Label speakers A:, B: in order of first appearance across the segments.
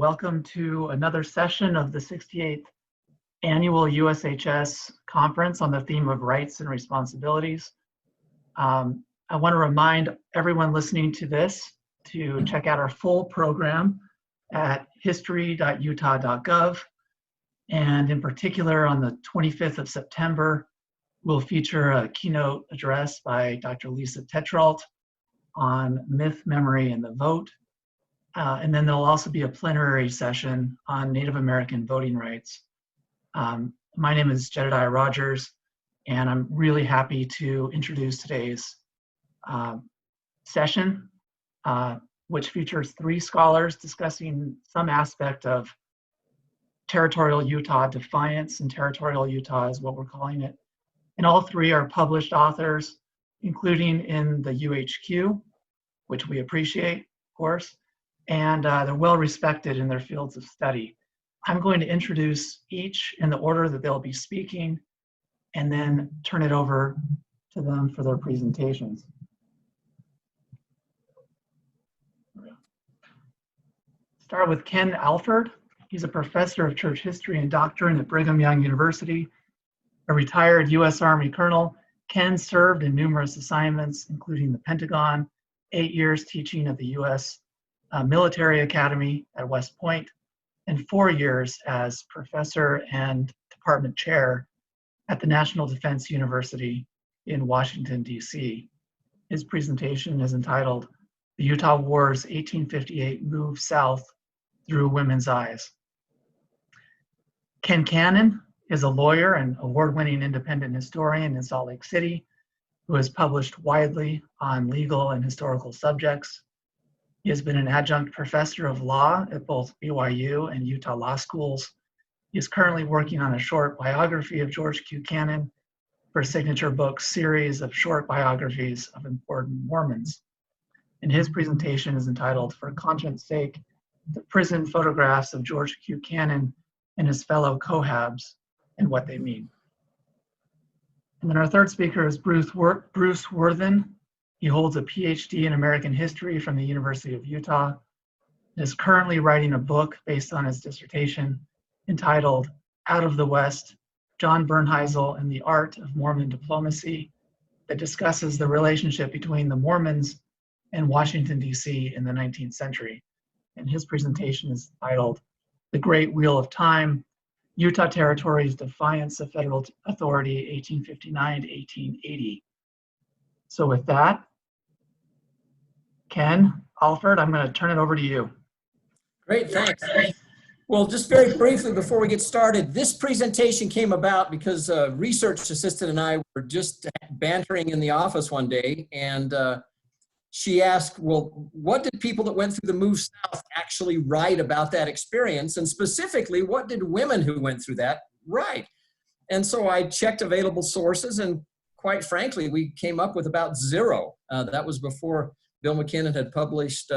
A: welcome to another session of the 68th Annual USHS Conference on the theme of rights and responsibilities. I want to remind everyone listening to this to check out our full program at history.utah.gov. And in particular, on the 25th of September, we'll feature a keynote address by Dr. Lisa Tetrault on myth, memory, and the vote. And then there'll also be a plenary session on Native American voting rights. My name is Jedediah Rogers, and I'm really happy to introduce today's session, which features 3 scholars discussing some aspect of Territorial Utah. Defiance and Territorial Utah is what we're calling it. And all 3 are published authors, including in the UHQ, which we appreciate, of course, and they're well respected in their fields of study. I'm going to introduce each in the order that they'll be speaking, and then turn it over to them for their presentations. Start with Ken Alford. He's a professor of church history and doctrine at Brigham Young University. A retired U.S. Army colonel, Ken served in numerous assignments, including the Pentagon, 8 years teaching at the U.S. Military Academy at West Point, and 4 years as professor and department chair at the National Defense University in Washington, D.C. His presentation is entitled, "The Utah War's 1858 Move South Through Women's Eyes." Ken Cannon is a lawyer and award-winning independent historian in Salt Lake City who has published widely on legal and historical subjects. He has been an adjunct professor of law at both BYU and Utah law schools. He is currently working on a short biography of George Q. Cannon for Signature Books series of short biographies of important Mormons. And his presentation is entitled, "For Conscience Sake, the Prison Photographs of George Q. Cannon and His Fellow Cohabs and What They Mean." And then our third speaker is Bruce Worthen. He holds a PhD in American history from the University of Utah and is currently writing a book based on his dissertation entitled "Out of the West, John Bernheisel and the Art of Mormon Diplomacy," that discusses the relationship between the Mormons and Washington, D.C. in the 19th century. And his presentation is titled "The Great Wheel of Time, Utah Territory's Defiance of Federal Authority, 1859 to 1880. So with that, Ken Alford, I'm going to turn it over to you.
B: Great, thanks. Well, just very briefly before we get started, this presentation came about because a research assistant and I were just bantering in the office one day, and she asked, well, what did people that went through the move south actually write about that experience? And specifically, what did women who went through that write? And so I checked available sources, and quite frankly, we came up with about 0. That was before Bill McKinnon had published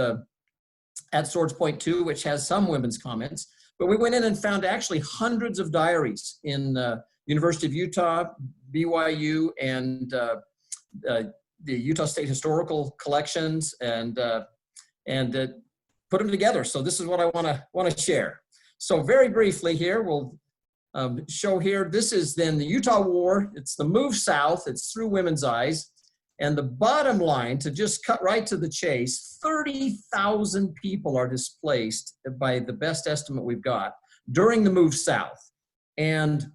B: At Swords Point 2, which has some women's comments. But we went in and found actually hundreds of diaries in University of Utah, BYU, and the Utah State Historical Collections, and put them together. So this is what I want to share. So very briefly here, we'll show here. This is then the Utah War. It's the move south. It's through women's eyes. And the bottom line, to just cut right to the chase, 30,000 people are displaced by the best estimate we've got during the move south. And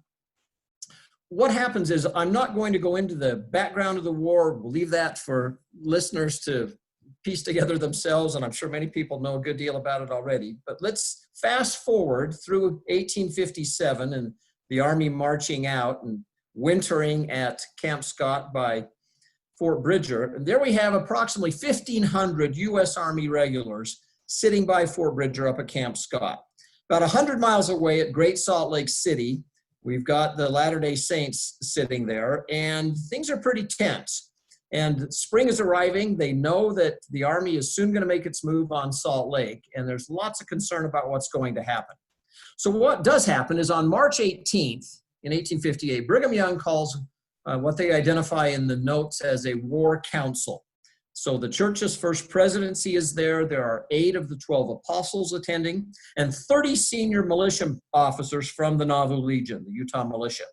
B: what happens is, I'm not going to go into the background of the war. We'll leave that for listeners to piece together themselves, and I'm sure many people know a good deal about it already. But let's fast forward through 1857 and the Army marching out and wintering at Camp Scott by Fort Bridger. And there we have approximately 1,500 U.S. Army regulars sitting by Fort Bridger up at Camp Scott. About 100 miles away at Great Salt Lake City, we've got the Latter-day Saints sitting there, and things are pretty tense. And spring is arriving. They know that the Army is soon going to make its move on Salt Lake, and there's lots of concern about what's going to happen. So what does happen is on March 18th in 1858, Brigham Young calls what they identify in the notes as a war council. So the church's first presidency is there. There are 8 of the 12 apostles attending and 30 senior militia officers from the Nauvoo Legion, the Utah militia.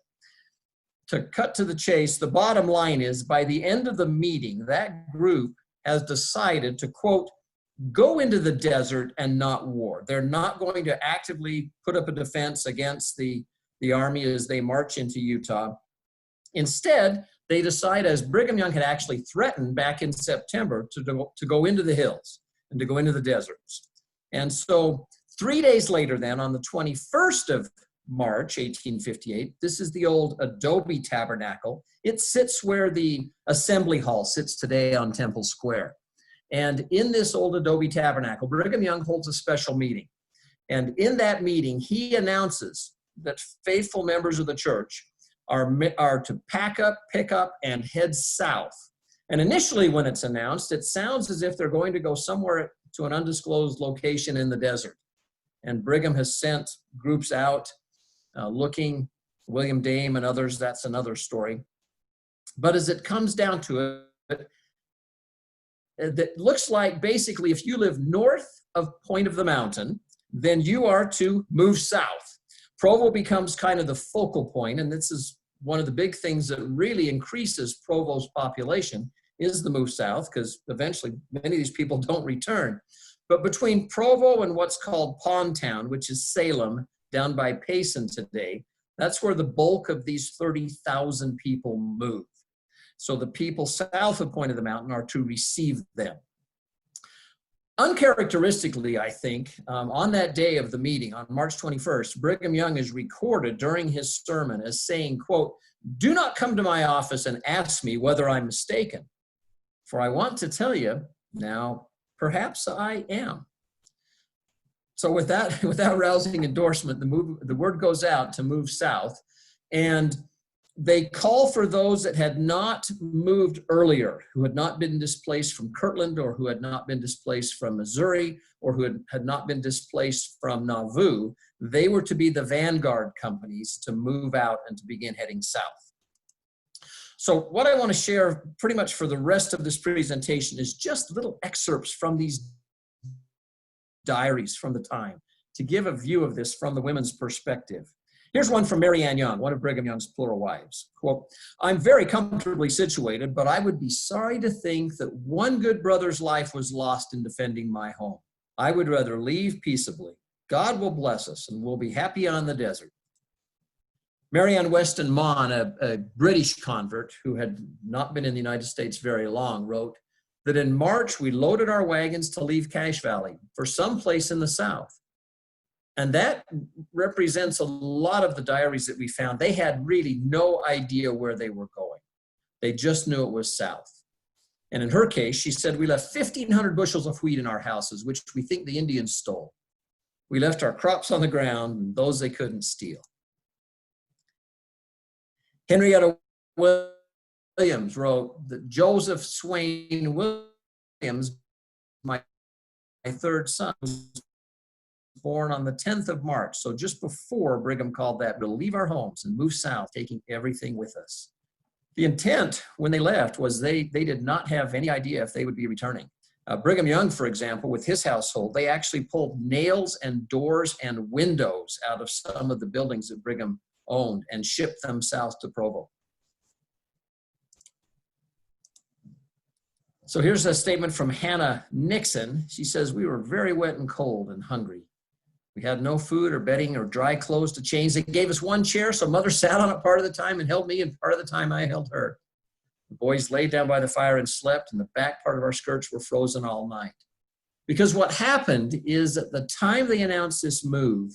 B: To cut to the chase, the bottom line is by the end of the meeting, that group has decided to, quote, go into the desert and not war. They're not going to actively put up a defense against the army as they march into Utah. Instead, they decide, as Brigham Young had actually threatened back in September, to go into the hills and to go into the deserts. And so 3 days later then, on the 21st of March, 1858, this is the old adobe tabernacle. It sits where the assembly hall sits today on Temple Square. And in this old adobe tabernacle, Brigham Young holds a special meeting. And in that meeting, he announces that faithful members of the church are to pack up, pick up, and head south. And initially when it's announced, it sounds as if they're going to go somewhere to an undisclosed location in the desert. And Brigham has sent groups out looking, William Dame and others, that's another story. But as it comes down to it, it looks like basically if you live north of Point of the Mountain, then you are to move south. Provo becomes kind of the focal point, and this is one of the big things that really increases Provo's population is the move south, because eventually many of these people don't return. But between Provo and what's called Pond Town, which is Salem, down by Payson today, that's where the bulk of these 30,000 people move. So the people south of Point of the Mountain are to receive them. Uncharacteristically, I think, on that day of the meeting, on March 21st, Brigham Young is recorded during his sermon as saying, quote, do not come to my office and ask me whether I'm mistaken, for I want to tell you now, perhaps I am. So with that, without rousing endorsement, the word goes out to move south, and they call for those that had not moved earlier, who had not been displaced from Kirtland, or who had not been displaced from Missouri, or who had not been displaced from Nauvoo. They were to be the vanguard companies to move out and to begin heading south. So what I want to share pretty much for the rest of this presentation is just little excerpts from these diaries from the time to give a view of this from the women's perspective. Here's one from Mary Ann Young, one of Brigham Young's plural wives. Quote, I'm very comfortably situated, but I would be sorry to think that one good brother's life was lost in defending my home. I would rather leave peaceably. God will bless us, and we'll be happy on the desert. Mary Ann Weston Maughan, a British convert who had not been in the United States very long, wrote that in March, we loaded our wagons to leave Cache Valley for some place in the south. And that represents a lot of the diaries that we found. They had really no idea where they were going. They just knew it was south. And in her case, she said, we left 1,500 bushels of wheat in our houses, which we think the Indians stole. We left our crops on the ground, and those they couldn't steal. Henrietta Williams wrote that Joseph Swain Williams, my third son, was born on the 10th of March, so just before Brigham called that, we'll leave our homes and move south, taking everything with us. The intent when they left was they did not have any idea if they would be returning. Brigham Young, for example, with his household, they actually pulled nails and doors and windows out of some of the buildings that Brigham owned and shipped them south to Provo. So here's a statement from Hannah Nixon. She says, we were very wet and cold and hungry. We had no food or bedding or dry clothes to change. They gave us one chair, so mother sat on it part of the time and held me, and part of the time I held her. The boys laid down by the fire and slept, and the back part of our skirts were frozen all night. Because what happened is at the time they announced this move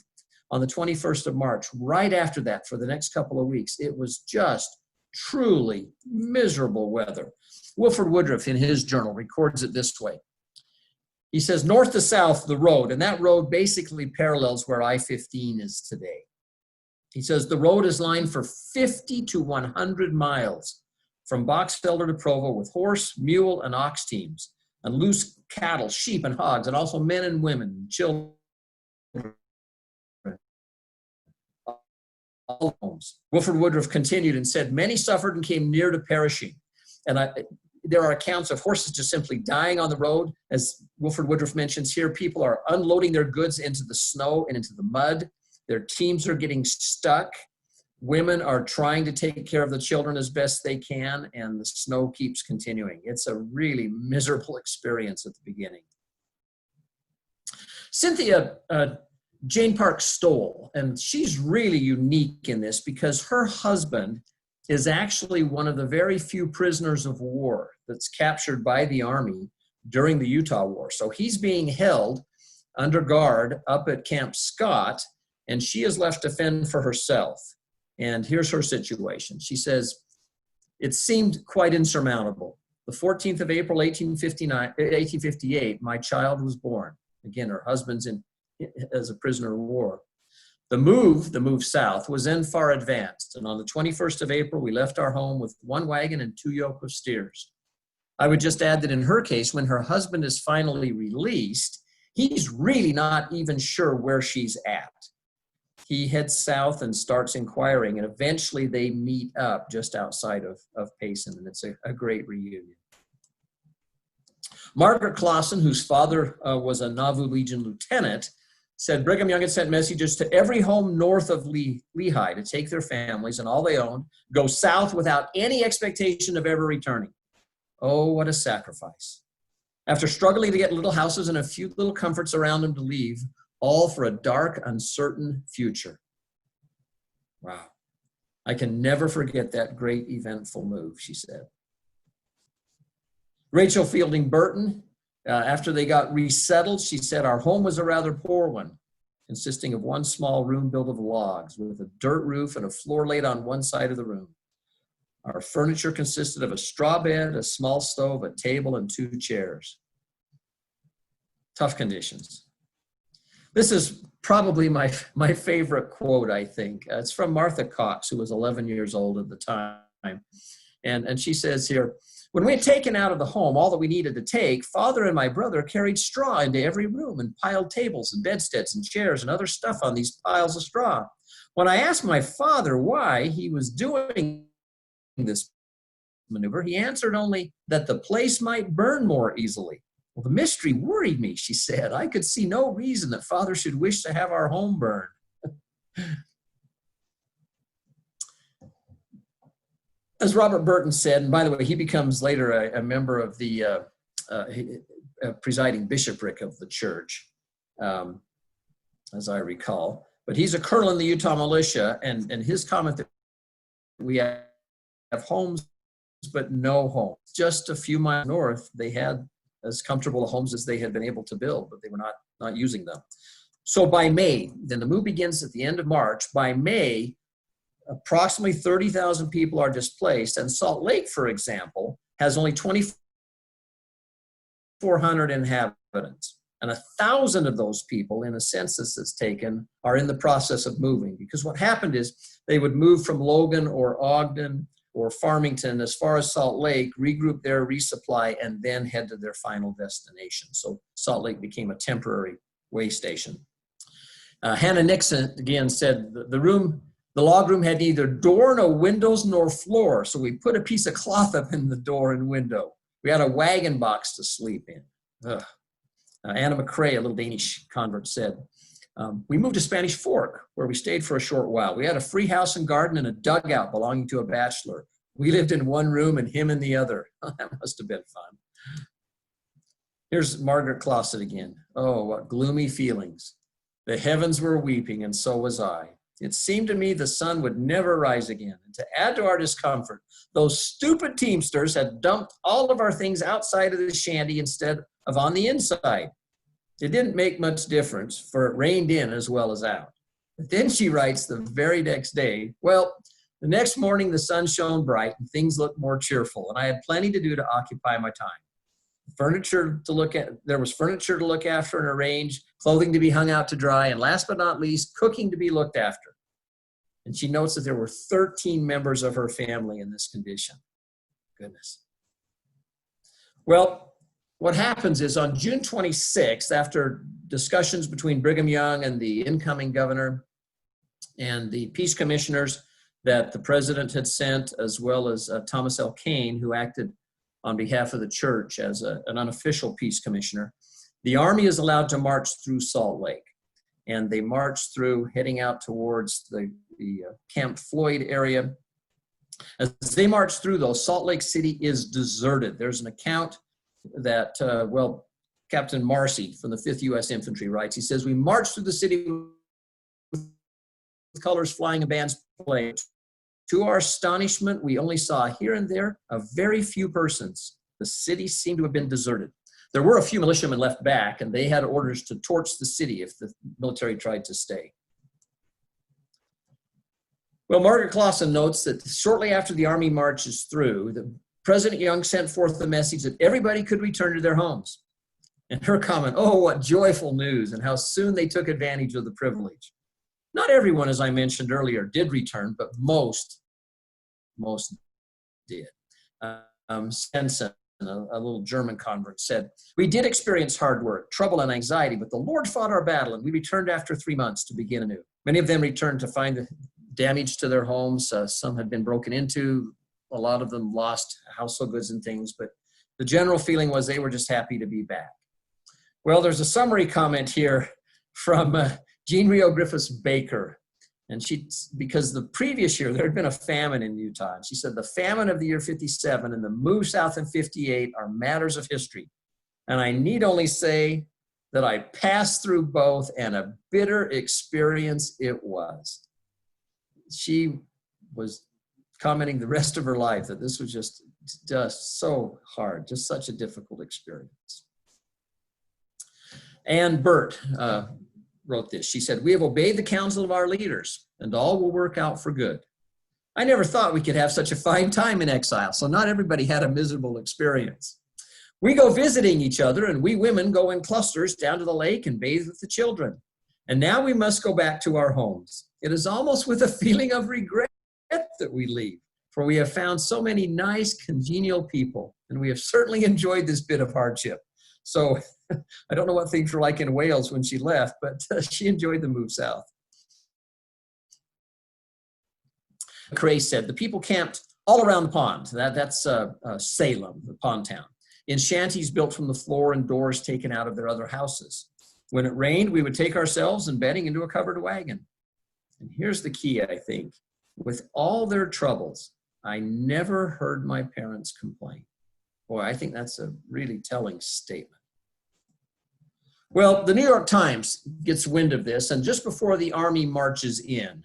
B: on the 21st of March, right after that, for the next couple of weeks, it was just truly miserable weather. Wilford Woodruff, in his journal, records it this way. He says, north to south, the road, and that road basically parallels where I-15 is today. He says, the road is lined for 50 to 100 miles from Box Elder to Provo with horse, mule, and ox teams, and loose cattle, sheep, and hogs, and also men and women, and children. All homes. Wilford Woodruff continued and said, many suffered and came near to perishing. And there are accounts of horses just simply dying on the road. As Wilford Woodruff mentions here, people are unloading their goods into the snow and into the mud. Their teams are getting stuck. Women are trying to take care of the children as best they can, and the snow keeps continuing. It's a really miserable experience at the beginning. Cynthia Jane Park Stoll, and she's really unique in this because her husband is actually one of the very few prisoners of war that's captured by the Army during the Utah War. So he's being held under guard up at Camp Scott, and she is left to fend for herself. And here's her situation. She says, it seemed quite insurmountable. The 14th of April, 1858, my child was born. Again, her husband's as a prisoner of war. The move south was then far advanced, and on the 21st of April, we left our home with 1 wagon and 2 yoke of steers. I would just add that in her case, when her husband is finally released, he's really not even sure where she's at. He heads south and starts inquiring, and eventually they meet up just outside of Payson, and it's a great reunion. Margaret Clausen, whose father was a Nauvoo Legion lieutenant, said Brigham Young had sent messages to every home north of Lehigh to take their families and all they owned, go south without any expectation of ever returning. Oh, what a sacrifice. After struggling to get little houses and a few little comforts around them to leave, all for a dark, uncertain future. Wow. I can never forget that great, eventful move, she said. Rachel Fielding Burton, after they got resettled, she said, our home was a rather poor one, consisting of 1 small room built of logs with a dirt roof and a floor laid on one side of the room. Our furniture consisted of a straw bed, a small stove, a table, and 2 chairs. Tough conditions. This is probably my favorite quote, I think. It's from Martha Cox, who was 11 years old at the time. And she says here, when we had taken out of the home all that we needed to take, Father and my brother carried straw into every room and piled tables and bedsteads and chairs and other stuff on these piles of straw. When I asked my father why he was doing this maneuver, he answered only that the place might burn more easily. Well, the mystery worried me, she said. I could see no reason that Father should wish to have our home burned. As Robert Burton said, and by the way, he becomes later a member of the presiding bishopric of the church, as I recall. But he's a colonel in the Utah militia, and his comment that we have homes but no homes. Just a few miles north, they had as comfortable homes as they had been able to build, but they were not using them. So by May, then the move begins at the end of March. By May, approximately 30,000 people are displaced, and Salt Lake, for example, has only 2,400 inhabitants. And 1,000 of those people in a census that's taken are in the process of moving, because what happened is they would move from Logan or Ogden or Farmington as far as Salt Lake, regroup there, resupply, and then head to their final destination. So Salt Lake became a temporary way station. Hannah Nixon, again, said the log room had neither door, no windows, nor floor, so we put a piece of cloth up in the door and window. We had a wagon box to sleep in. Anna McCrae, a little Danish convert, said, we moved to Spanish Fork, where we stayed for a short while. We had a free house and garden and a dugout belonging to a bachelor. We lived in one room and him in the other. That must have been fun. Here's Margaret Clausen again. Oh, what gloomy feelings. The heavens were weeping, and so was I. It seemed to me the sun would never rise again. And to add to our discomfort, those stupid teamsters had dumped all of our things outside of the shanty instead of on the inside. It didn't make much difference, for it rained in as well as out. But then she writes the very next day, well, the next morning the sun shone bright and things looked more cheerful, and I had plenty to do to occupy my time. Furniture to look at, there was furniture to look after and arrange, clothing to be hung out to dry, and last but not least, cooking to be looked after. And she notes that there were 13 members of her family in this condition. Goodness. Well, what happens is on June 26th, after discussions between Brigham Young and the incoming governor and the peace commissioners that the president had sent, as well as Thomas L. Kane, who acted on behalf of the church as an unofficial peace commissioner. The Army is allowed to march through Salt Lake, and they march through, heading out towards the Camp Floyd area. As they march through, though, Salt Lake City is deserted. There's an account that, Captain Marcy from the 5th U.S. Infantry writes. He says, "We marched through the city with colors flying and bands playing. To our astonishment, we only saw here and there a very few persons. The city seemed to have been deserted. There were a few militiamen left back, and they had orders to torch the city if the military tried to stay." Well, Margaret Clausen notes that shortly after the Army marches through, President Young sent forth the message that everybody could return to their homes. And her comment, "Oh, what joyful news," and how soon they took advantage of the privilege. Not everyone, as I mentioned earlier, did return, but most did. Stenson, a little German convert, said, "We did experience hard work, trouble, and anxiety, but the Lord fought our battle, and we returned after 3 months to begin anew." Many of them returned to find the damage to their homes. Some had been broken into. A lot of them lost household goods and things, but the general feeling was they were just happy to be back. Well, there's a summary comment here from Jean Rio Griffiths Baker. And because the previous year there had been a famine in Utah. And she said, "The famine of the year 57 and the move south in 58 are matters of history. And I need only say that I passed through both, and a bitter experience it was." She was commenting the rest of her life that this was just so hard, just such a difficult experience. Ann Burt wrote this. She said, "We have obeyed the counsel of our leaders, and all will work out for good. I never thought we could have such a fine time in exile, so not everybody had a miserable experience. We go visiting each other, and we women go in clusters down to the lake and bathe with the children. And now we must go back to our homes. It is almost with a feeling of regret that we leave, for we have found so many nice, congenial people, and we have certainly enjoyed this bit of hardship." So I don't know what things were like in Wales when she left, but she enjoyed the move south. Cray said, "The people camped all around the pond." That's Salem, the pond town, in shanties built from the floor and doors taken out of their other houses. When it rained, we would take ourselves and bedding into a covered wagon. And here's the key, I think. With all their troubles, I never heard my parents complain. Boy, I think that's a really telling statement. Well, the New York Times gets wind of this, and just before the Army marches in,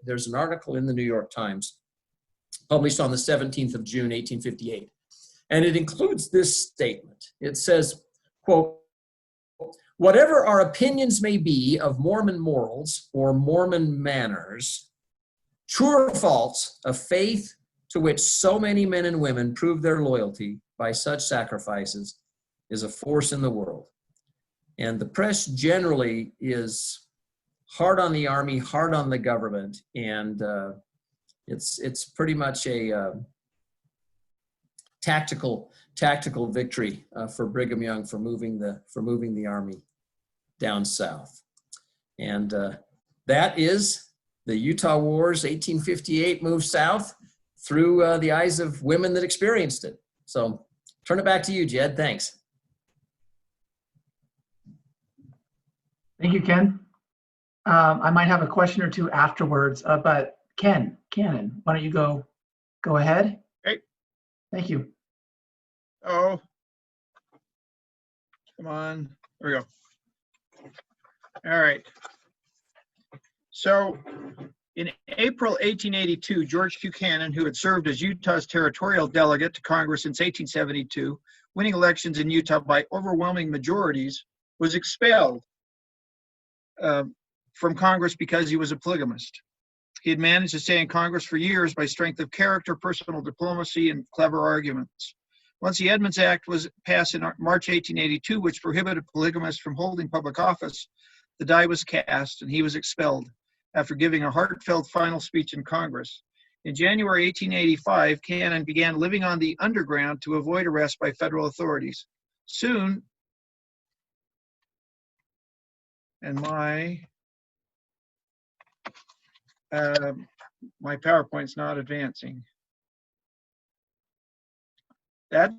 B: there's an article in the New York Times published on the 17th of June, 1858, and it includes this statement. It says, quote, "Whatever our opinions may be of Mormon morals or Mormon manners, true or false, a faith to which so many men and women prove their loyalty by such sacrifices is a force in the world." And the press generally is hard on the Army, hard on the government, and it's pretty much a tactical victory for Brigham Young for moving the Army down south. And that is the Utah Wars, 1858 move south through the eyes of women that experienced it. So turn it back to you, Jed. Thanks.
A: Thank you, Ken. I might have a question or two afterwards, but Cannon, why don't you go ahead?
C: Great.
A: Thank you.
C: Oh, come on. There we go. All right. So in April 1882, George Buchanan, who had served as Utah's territorial delegate to Congress since 1872, winning elections in Utah by overwhelming majorities, was expelled from Congress because he was a polygamist. He had managed to stay in Congress for years by strength of character, personal diplomacy, and clever arguments. Once the Edmunds Act was passed in March 1882, which prohibited polygamists from holding public office, the die was cast and he was expelled after giving a heartfelt final speech in Congress. In January 1885, Cannon began living on the underground to avoid arrest by federal authorities. Soon, and my PowerPoint's not advancing. That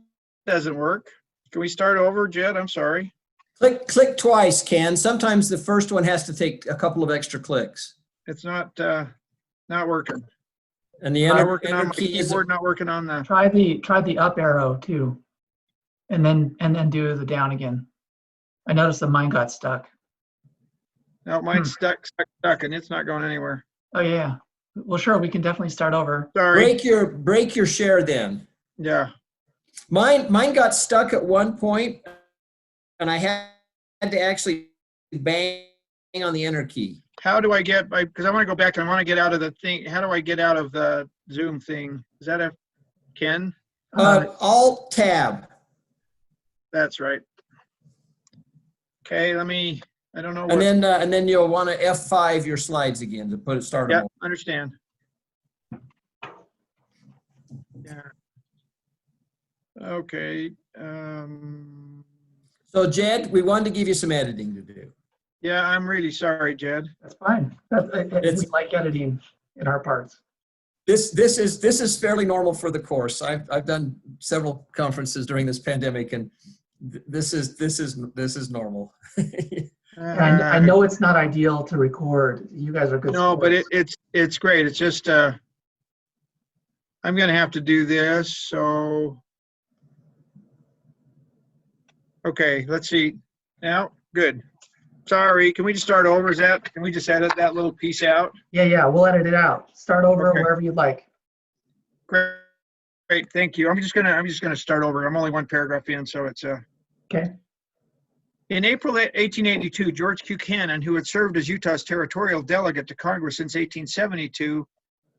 C: doesn't work. Can we start over, Jed? I'm sorry.
B: Click twice, Ken. Sometimes the first one has to take a couple of extra clicks.
C: It's not working.
B: And the
C: Not
B: enter
C: working on my
B: key is
C: keyboard, not working on the.
A: Try the up arrow too, and then do the down again. I noticed that mine got stuck.
C: No, mine's stuck, and it's not going anywhere.
A: Oh yeah. Well, sure, we can definitely start over.
C: Sorry.
B: break your share then.
C: Yeah.
B: Mine got stuck at one point, and I had to actually bang on the enter key.
C: How do I get, because I want to go back and I want to get out of the thing. How do I get out of the Zoom thing? Is that a Ken?
B: Alt tab.
C: That's right. Okay, I don't know.
B: And then you'll want to F5 your slides again to start them
C: Yeah,
B: over.
C: understand. Yeah. Okay.
B: So Jed, we wanted to give you some editing to do.
C: Yeah, I'm really sorry, Jed.
A: That's fine. We like editing in our parts.
B: This is fairly normal for the course. I've done several conferences during this pandemic, and this is normal.
A: I know it's not ideal to record. You guys are good.
C: No,
A: sports.
C: but it's great. It's just I'm gonna have to do this. So okay, let's see. Now, good. Sorry, can we just start over? Can we just edit that little piece out?
A: Yeah, we'll edit it out. Start over
C: Okay.
A: wherever you'd like.
C: Great, thank you. I'm just gonna start over. I'm only one paragraph in, so it's
A: Okay.
C: In April 1882, George Q. Cannon, who had served as Utah's territorial delegate to Congress since 1872,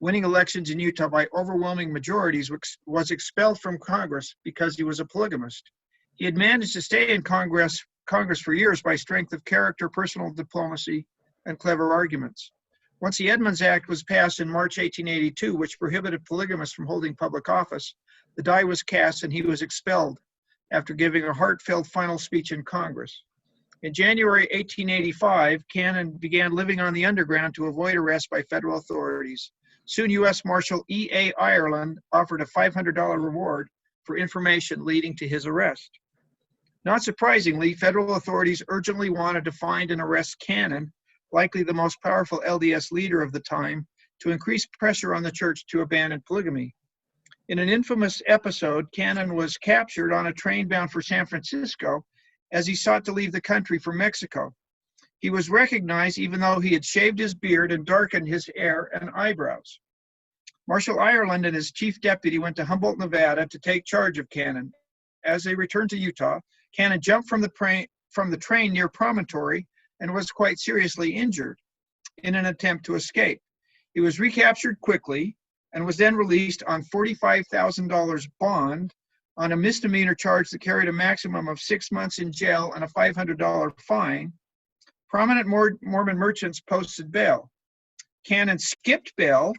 C: winning elections in Utah by overwhelming majorities, was expelled from Congress because he was a polygamist. He had managed to stay in Congress for years by strength of character, personal diplomacy, and clever arguments. Once the Edmunds Act was passed in March 1882, which prohibited polygamists from holding public office, the die was cast and he was expelled after giving a heartfelt final speech in Congress. In January 1885, Cannon began living on the underground to avoid arrest by federal authorities. Soon U.S. Marshal E.A. Ireland offered a $500 reward for information leading to his arrest. Not surprisingly, federal authorities urgently wanted to find and arrest Cannon, likely the most powerful LDS leader of the time, to increase pressure on the church to abandon polygamy. In an infamous episode, Cannon was captured on a train bound for San Francisco as he sought to leave the country for Mexico. He was recognized even though he had shaved his beard and darkened his hair and eyebrows. Marshal Ireland and his chief deputy went to Humboldt, Nevada to take charge of Cannon. As they returned to Utah, Cannon jumped from the train near Promontory and was quite seriously injured in an attempt to escape. He was recaptured quickly and was then released on $45,000 bond on a misdemeanor charge that carried a maximum of 6 months in jail and a $500 fine. Prominent Mormon merchants posted bail. Cannon skipped bail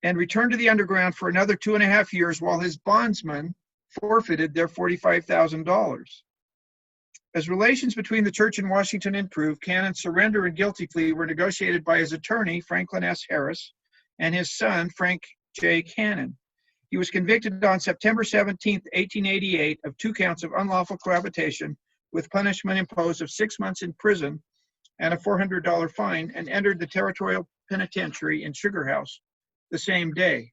C: and returned to the underground for another 2.5 years while his bondsmen forfeited their $45,000. As relations between the church and Washington improved, Cannon's surrender and guilty plea were negotiated by his attorney, Franklin S. Harris, and his son, Frank J. Cannon. He was convicted on September 17, 1888, of 2 counts of unlawful cohabitation with punishment imposed of 6 months in prison and a $400 fine, and entered the Territorial Penitentiary in Sugar House the same day.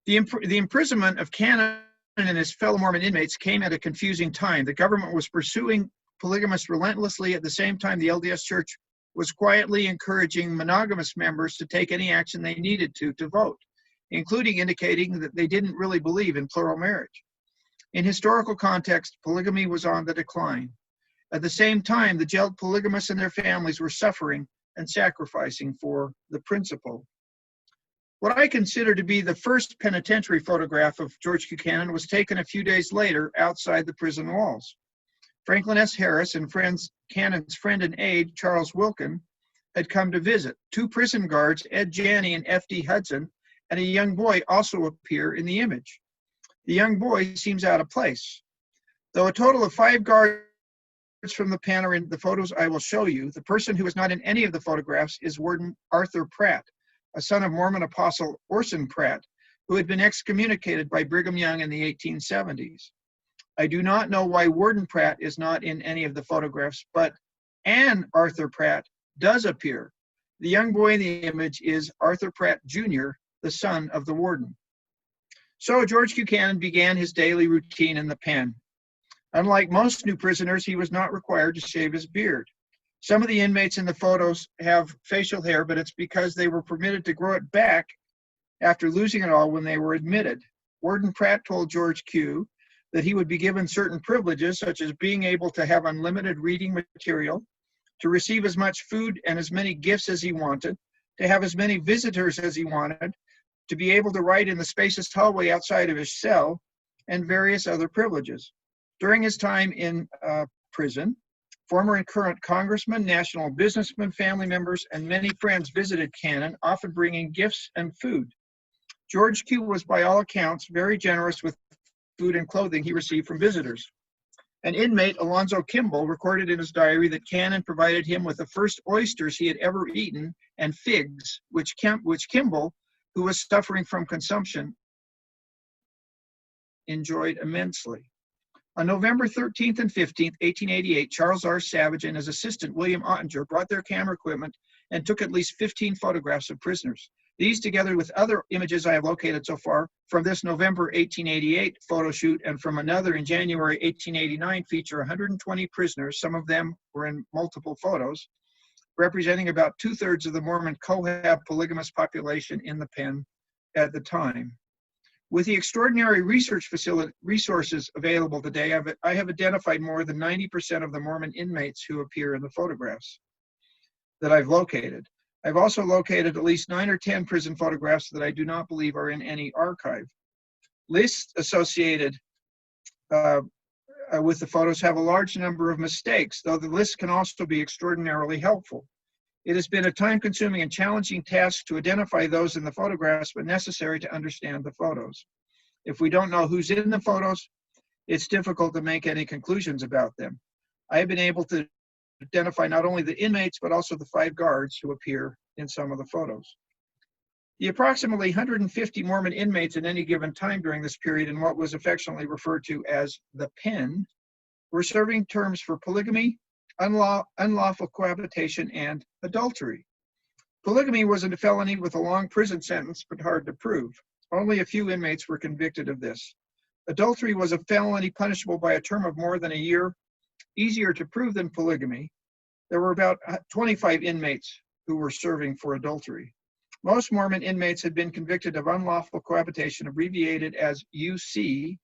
C: The imprisonment of Cannon and his fellow Mormon inmates came at a confusing time. The government was pursuing polygamists relentlessly. At the same time, the LDS Church was quietly encouraging monogamous members to take any action they needed to vote, including indicating that they didn't really believe in plural marriage. In historical context, polygamy was on the decline. At the same time, the jailed polygamists and their families were suffering and sacrificing for the principle. What I consider to be the first penitentiary photograph of George Q. Cannon was taken a few days later outside the prison walls. Franklin S. Harris and Cannon's friend and aide, Charles Wilkin, had come to visit. 2 prison guards, Ed Janney and F.D. Hudson, and a young boy also appear in the image. The young boy seems out of place. Though a total of 5 guards from the pen are in the photos I will show you, the person who is not in any of the photographs is Warden Arthur Pratt, a son of Mormon apostle Orson Pratt, who had been excommunicated by Brigham Young in the 1870s. I do not know why Worthen Pratt is not in any of the photographs, but an Arthur Pratt does appear. The young boy in the image is Arthur Pratt Jr., the son of the warden. So George Buchanan began his daily routine in the pen. Unlike most new prisoners, he was not required to shave his beard. Some of the inmates in the photos have facial hair, but it's because they were permitted to grow it back after losing it all when they were admitted. Warden Pratt told George Q that he would be given certain privileges, such as being able to have unlimited reading material, to receive as much food and as many gifts as he wanted, to have as many visitors as he wanted, to be able to write in the spacious hallway outside of his cell, and various other privileges. During his time in prison, former and current congressmen, national businessmen, family members, and many friends visited Cannon, often bringing gifts and food. George Q was, by all accounts, very generous with food and clothing he received from visitors. An inmate, Alonzo Kimball, recorded in his diary that Cannon provided him with the first oysters he had ever eaten and figs, which Kimball, who was suffering from consumption, enjoyed immensely. On November 13th and 15th, 1888, Charles R. Savage and his assistant, William Ottinger, brought their camera equipment and took at least 15 photographs of prisoners. These, together with other images I have located so far from this November 1888 photo shoot and from another in January 1889, feature 120 prisoners. Some of them were in multiple photos, representing about 2/3 of the Mormon Cohab polygamous population in the pen at the time. With the extraordinary resources available today, I have identified more than 90% of the Mormon inmates who appear in the photographs that I've located. I've also located at least 9 or 10 prison photographs that I do not believe are in any archive. Lists associated with the photos have a large number of mistakes, though the list can also be extraordinarily helpful. It has been a time-consuming and challenging task to identify those in the photographs, but necessary to understand the photos. If we don't know who's in the photos, it's difficult to make any conclusions about them. I have been able to identify not only the inmates, but also the 5 guards who appear in some of the photos. The approximately 150 Mormon inmates at any given time during this period in what was affectionately referred to as the pen were serving terms for polygamy, unlawful cohabitation, and adultery. Polygamy was a felony with a long prison sentence, but hard to prove. Only a few inmates were convicted of this. Adultery was a felony punishable by a term of more than a year, easier to prove than polygamy. There were about 25 inmates who were serving for adultery. Most Mormon inmates had been convicted of unlawful cohabitation, abbreviated as UC,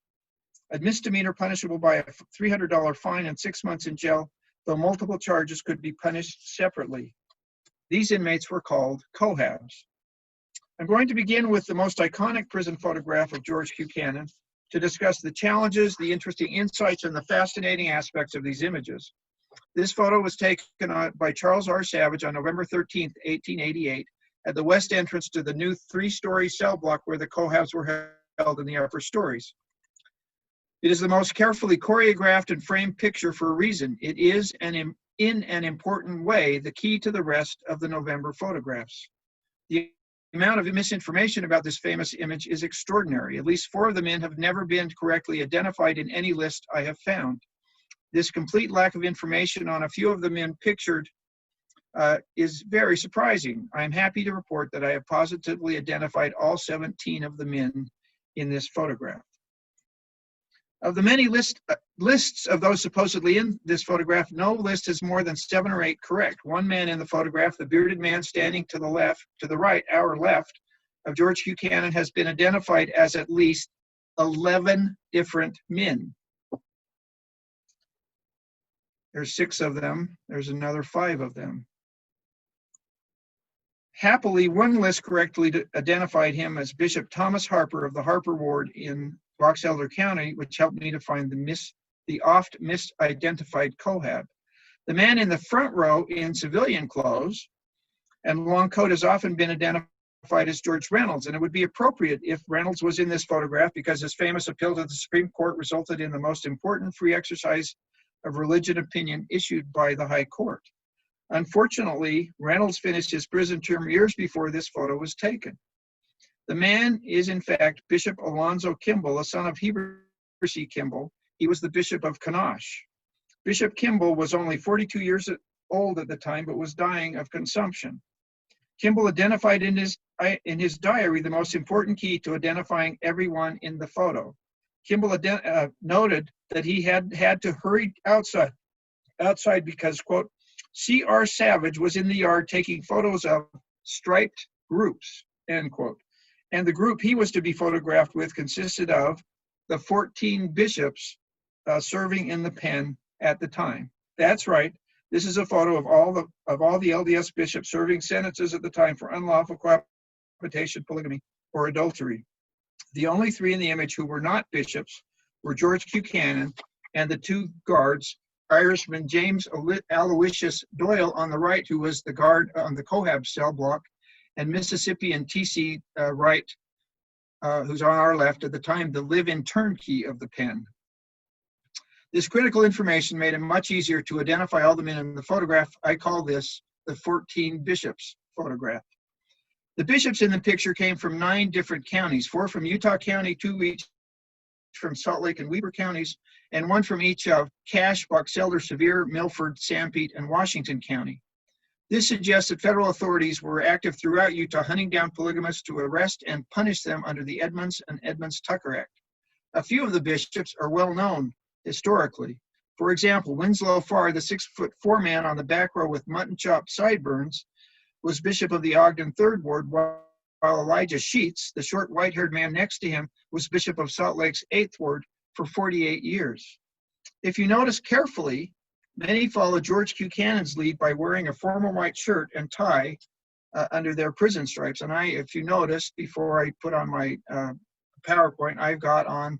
C: a misdemeanor punishable by a $300 fine and 6 months in jail, though multiple charges could be punished separately. These inmates were called Cohabs. I'm going to begin with the most iconic prison photograph of George Buchanan to discuss the challenges, the interesting insights, and the fascinating aspects of these images. This photo was taken by Charles R. Savage on November 13th, 1888, at the west entrance to the new 3-story cell block where the Cohabs were held in the upper stories. It is the most carefully choreographed and framed picture for a reason. It is, in an important way, the key to the rest of the November photographs. The amount of misinformation about this famous image is extraordinary. At least 4 of the men have never been correctly identified in any list I have found. This complete lack of information on a few of the men pictured is very surprising. I am happy to report that I have positively identified all 17 of the men in this photograph. Of the many lists of those supposedly in this photograph, no list is more than 7 or 8 correct. One man in the photograph, the bearded man standing to the right, our left, of George Buchanan, has been identified as at least 11 different men. There's 6 of them. There's another 5 of them. Happily, one list correctly identified him as Bishop Thomas Harper of the Harper Ward in Box Elder County, which helped me to find the oft misidentified Cohab. The man in the front row in civilian clothes and long coat has often been identified as George Reynolds, and it would be appropriate if Reynolds was in this photograph because his famous appeal to the Supreme Court resulted in the most important free exercise of religion opinion issued by the High Court. Unfortunately, Reynolds finished his prison term years before this photo was taken. The man is, in fact, Bishop Alonzo Kimball, a son of Heber C. Kimball. He was the Bishop of Kanosh. Bishop Kimball was only 42 years old at the time, but was dying of consumption. Kimball identified in his diary the most important key to identifying everyone in the photo. Kimball noted that he had to hurry outside because, quote, C.R. Savage was in the yard taking photos of striped groups, end quote. And the group he was to be photographed with consisted of the 14 bishops serving in the pen at the time. That's right. This is a photo of all the LDS bishops serving sentences at the time for unlawful cohabitation, polygamy, or adultery. The only three in the image who were not bishops were George Buchanan and the two guards, Irishman James Aloysius Doyle on the right, who was the guard on the Cohabs cell block, and Mississippian T.C. Wright, who's on our left, at the time the live-in turnkey of the pen. This critical information made it much easier to identify all the men in the photograph. I call this the 14 bishops photograph. The bishops in the picture came from 9 different counties, 4 from Utah County, 2 each from Salt Lake and Weber counties, and 1 from each of Cache, Box Elder, Sevier, Milford, Sanpete, and Washington County. This suggests that federal authorities were active throughout Utah, hunting down polygamists to arrest and punish them under the Edmunds and Edmunds-Tucker Act. A few of the bishops are well known historically. For example, Winslow Farr, the 6'4" man on the back row with mutton-chopped sideburns, was bishop of the Ogden 3rd Ward, while Elijah Sheets, the short white-haired man next to him, was bishop of Salt Lake's 8th Ward for 48 years. If you notice carefully, many follow George Buchanan's lead by wearing a formal white shirt and tie under their prison stripes. And if you notice, before I put on my PowerPoint, I've got on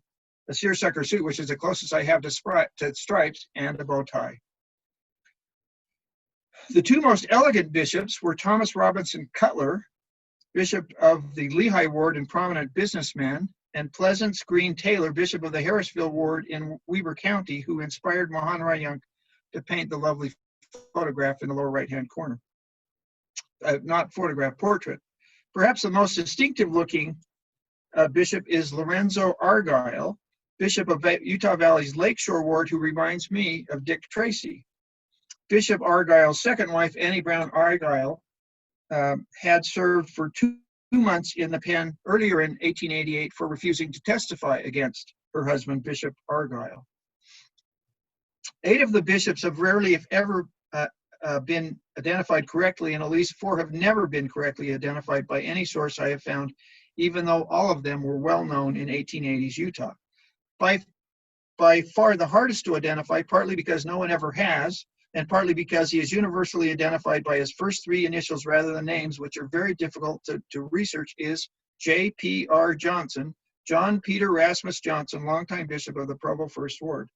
C: a seersucker suit, which is the closest I have to stripes, and a bow tie. The 2 most elegant bishops were Thomas Robinson Cutler, bishop of the Lehigh Ward and prominent businessman, and Pleasance Green Taylor, bishop of the Harrisville Ward in Weber County, who inspired Mohan Rayunk to paint the lovely photograph in the lower right-hand corner. Not photograph, portrait. Perhaps the most distinctive looking bishop is Lorenzo Argyle, bishop of Utah Valley's Lakeshore Ward, who reminds me of Dick Tracy. Bishop Argyle's second wife, Annie Brown Argyle, had served for 2 months in the pen earlier in 1888 for refusing to testify against her husband, Bishop Argyle. 8 of the bishops have rarely, if ever, been identified correctly, and at least 4 have never been correctly identified by any source I have found, even though all of them were well known in 1880s Utah. By far the hardest to identify, partly because no one ever has, and partly because he is universally identified by his first 3 initials rather than names, which are very difficult to research, is J.P.R. Johnson, John Peter Rasmus Johnson, longtime bishop of the Provo First Ward.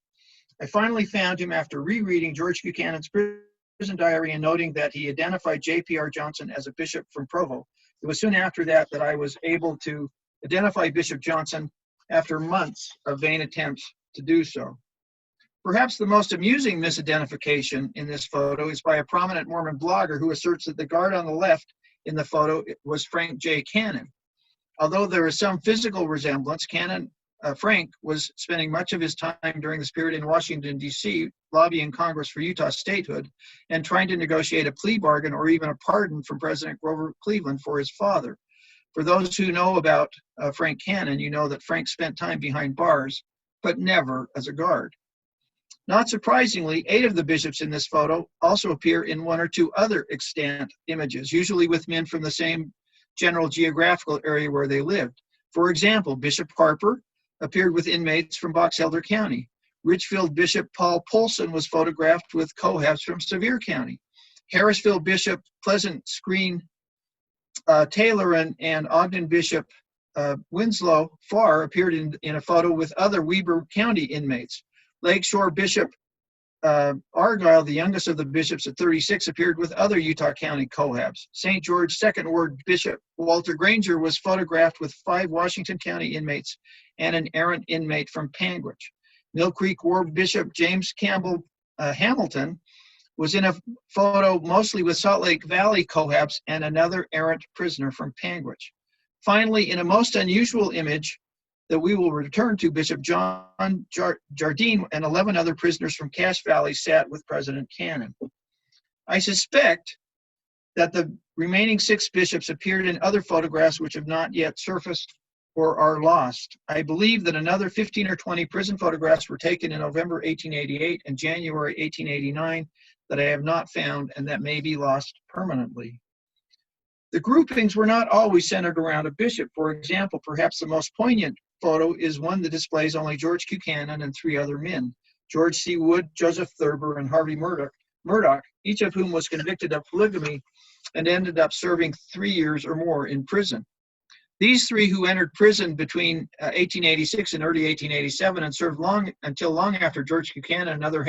C: I finally found him after rereading George Buchanan's prison diary and noting that he identified J.P.R. Johnson as a bishop from Provo. It was soon after that that I was able to identify Bishop Johnson after months of vain attempts to do so. Perhaps the most amusing misidentification in this photo is by a prominent Mormon blogger who asserts that the guard on the left in the photo was Frank J. Cannon. Although there is some physical resemblance, Frank was spending much of his time during this period in Washington, D.C., lobbying Congress for Utah statehood and trying to negotiate a plea bargain or even a pardon from President Grover Cleveland for his father. For those who know about Frank Cannon, you know that Frank spent time behind bars, but never as a guard. Not surprisingly, 8 of the bishops in this photo also appear in 1 or 2 other extant images, usually with men from the same general geographical area where they lived. For example, Bishop Harper appeared with inmates from Box Elder County. Richfield Bishop Paul Polson was photographed with Cohabs from Sevier County. Harrisville Bishop Pleasant Screen Taylor and Ogden Bishop Winslow Farr appeared in a photo with other Weber County inmates. Lakeshore Bishop Argyle, the youngest of the bishops at 36, appeared with other Utah County Cohabs. St. George 2nd Ward Bishop Walter Granger was photographed with 5 Washington County inmates and an errant inmate from Panguitch. Mill Creek Ward Bishop James Campbell Hamilton was in a photo mostly with Salt Lake Valley Cohabs and another errant prisoner from Panguitch. Finally, in a most unusual image that we will return to, Bishop John Jardine and 11 other prisoners from Cache Valley sat with President Cannon. I suspect that the remaining 6 bishops appeared in other photographs which have not yet surfaced or are lost. I believe that another 15 or 20 prison photographs were taken in November 1888 and January 1889 that I have not found and that may be lost permanently. The groupings were not always centered around a bishop. For example, perhaps the most poignant photo is one that displays only George Buchanan and 3 other men, George C. Wood, Joseph Thurber, and Harvey Murdoch, each of whom was convicted of polygamy and ended up serving 3 years or more in prison. These 3 who entered prison between 1886 and early 1887 and served until long after George Buchanan and other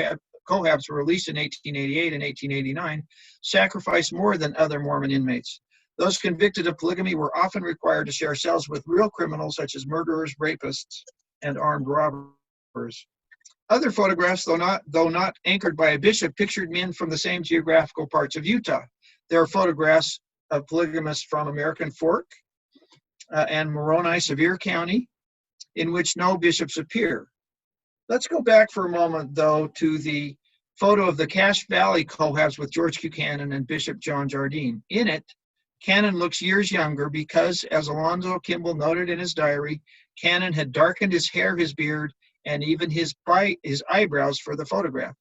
C: Cohabs were released in 1888 and 1889, sacrificed more than other Mormon inmates. Those convicted of polygamy were often required to share cells with real criminals such as murderers, rapists, and armed robbers. Other photographs, though not anchored by a bishop, pictured men from the same geographical parts of Utah. There are photographs of polygamists from American Fork and Moroni, Sevier County, in which no bishops appear. Let's go back for a moment, though, to the photo of the Cache Valley Cohabs with George Buchanan and Bishop John Jardine. In it, Cannon looks years younger because, as Alonzo Kimball noted in his diary, Cannon had darkened his hair, his beard, and even his eyebrows for the photograph.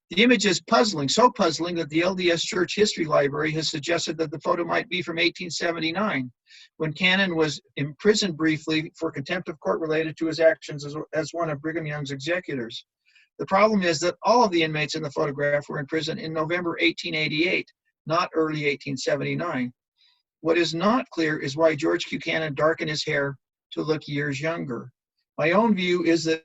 C: The image is puzzling, so puzzling that the LDS Church History Library has suggested that the photo might be from 1879, when Cannon was imprisoned briefly for contempt of court related to his actions as one of Brigham Young's executors. The problem is that all of the inmates in the photograph were in prison in November 1888, not early 1879. What is not clear is why George Buchanan darkened his hair to look years younger. My own view is that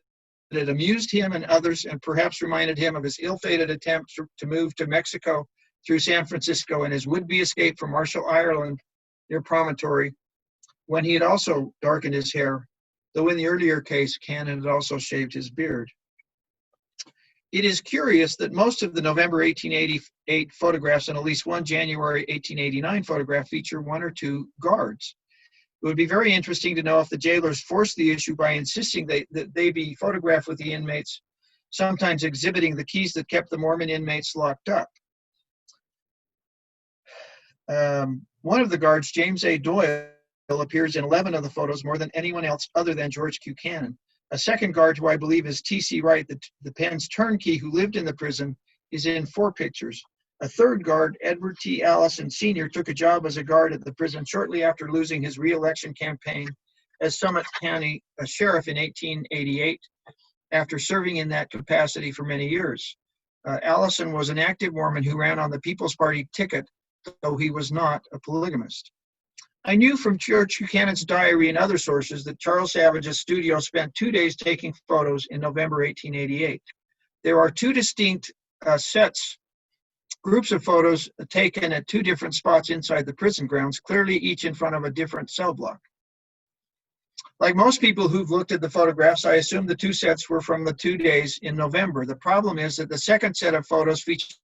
C: it amused him and others and perhaps reminded him of his ill-fated attempt to move to Mexico through San Francisco and his would-be escape from Marshall Island near Promontory, when he had also darkened his hair, though in the earlier case, Cannon had also shaved his beard. It is curious that most of the November 1888 photographs and at least one January 1889 photograph feature 1 or 2 guards. It would be very interesting to know if the jailers forced the issue by insisting that they be photographed with the inmates, sometimes exhibiting the keys that kept the Mormon inmates locked up. One of the guards, James A. Doyle, appears in 11 of the photos more than anyone else other than George Buchanan. A second guard, who I believe is T.C. Wright, the Penn's turnkey who lived in the prison, is in 4 pictures. A third guard, Edward T. Allison Sr., took a job as a guard at the prison shortly after losing his re-election campaign as Summit County Sheriff in 1888, after serving in that capacity for many years. Allison was an active Mormon who ran on the People's Party ticket, though he was not a polygamist. I knew from George Buchanan's diary and other sources that Charles Savage's studio spent 2 days taking photos in November 1888. There are 2 distinct groups of photos taken at 2 different spots inside the prison grounds, clearly each in front of a different cell block. Like most people who've looked at the photographs, I assume the 2 sets were from the 2 days in November. The problem is that the second set of photos features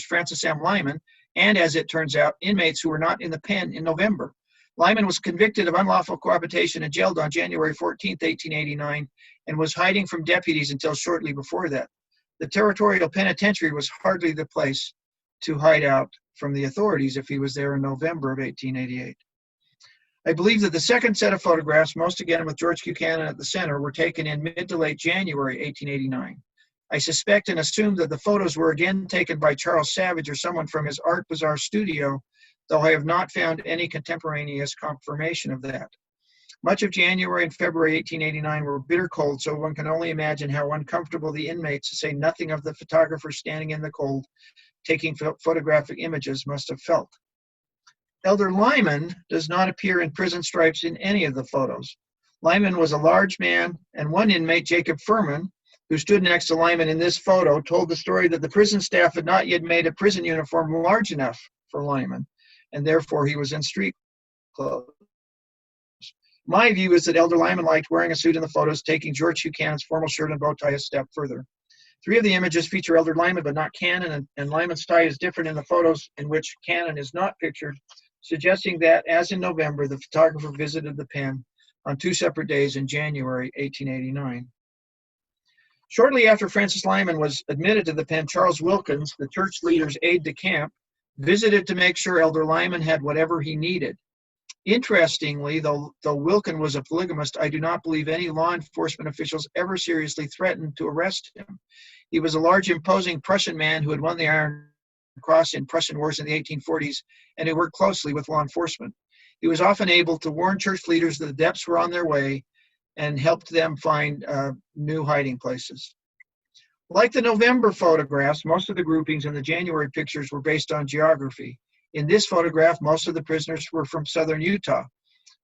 C: Francis M. Lyman, and as it turns out, inmates who were not in the pen in November. Lyman was convicted of unlawful cohabitation and jailed on January 14, 1889, and was hiding from deputies until shortly before that. The Territorial Penitentiary was hardly the place to hide out from the authorities if he was there in November of 1888. I believe that the second set of photographs, most again with George Buchanan at the center, were taken in mid to late January 1889. I suspect and assume that the photos were again taken by Charles Savage or someone from his Art Bazaar studio, though I have not found any contemporaneous confirmation of that. Much of January and February 1889 were bitter cold, so one can only imagine how uncomfortable the inmates, to say nothing of the photographer standing in the cold, taking photographic images, must have felt. Elder Lyman does not appear in prison stripes in any of the photos. Lyman was a large man, and one inmate, Jacob Furman, who stood next to Lyman in this photo, told the story that the prison staff had not yet made a prison uniform large enough for Lyman, and therefore he was in street clothes. My view is that Elder Lyman liked wearing a suit in the photos, taking George Buchanan's formal shirt and bow tie a step further. 3 of the images feature Elder Lyman, but not Cannon, and Lyman's tie is different in the photos in which Cannon is not pictured suggesting that, as in November, the photographer visited the pen on 2 separate days in January 1889. Shortly after Francis Lyman was admitted to the pen, Charles Wilkins, the church leader's aide-de-camp, visited to make sure Elder Lyman had whatever he needed. Interestingly, though Wilkin was a polygamist, I do not believe any law enforcement officials ever seriously threatened to arrest him. He was a large, imposing Prussian man who had won the Iron Cross in Prussian wars in the 1840s and who worked closely with law enforcement. He was often able to warn church leaders that the depths were on their way and helped them find new hiding places. Like the November photographs, most of the groupings in the January pictures were based on geography. In this photograph, most of the prisoners were from southern Utah,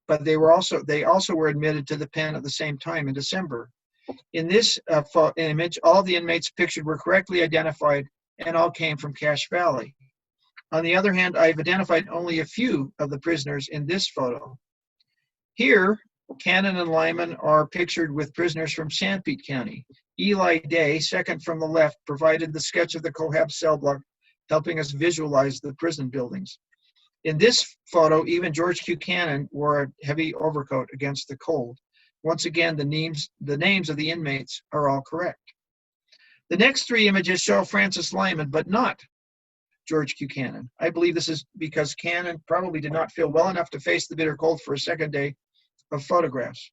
C: but they also were admitted to the pen at the same time in December. In this image, all of the inmates pictured were correctly identified and all came from Cache Valley. On the other hand, I've identified only a few of the prisoners in this photo. Here, Cannon and Lyman are pictured with prisoners from Sanpete County. Eli Day, second from the left, provided the sketch of the Cohabs cell block, helping us visualize the prison buildings. In this photo, even George Q. Cannon wore a heavy overcoat against the cold. Once again, the names of the inmates are all correct. The next 3 images show Francis Lyman, but not George Q. Cannon. I believe this is because Cannon probably did not feel well enough to face the bitter cold for a second day of photographs.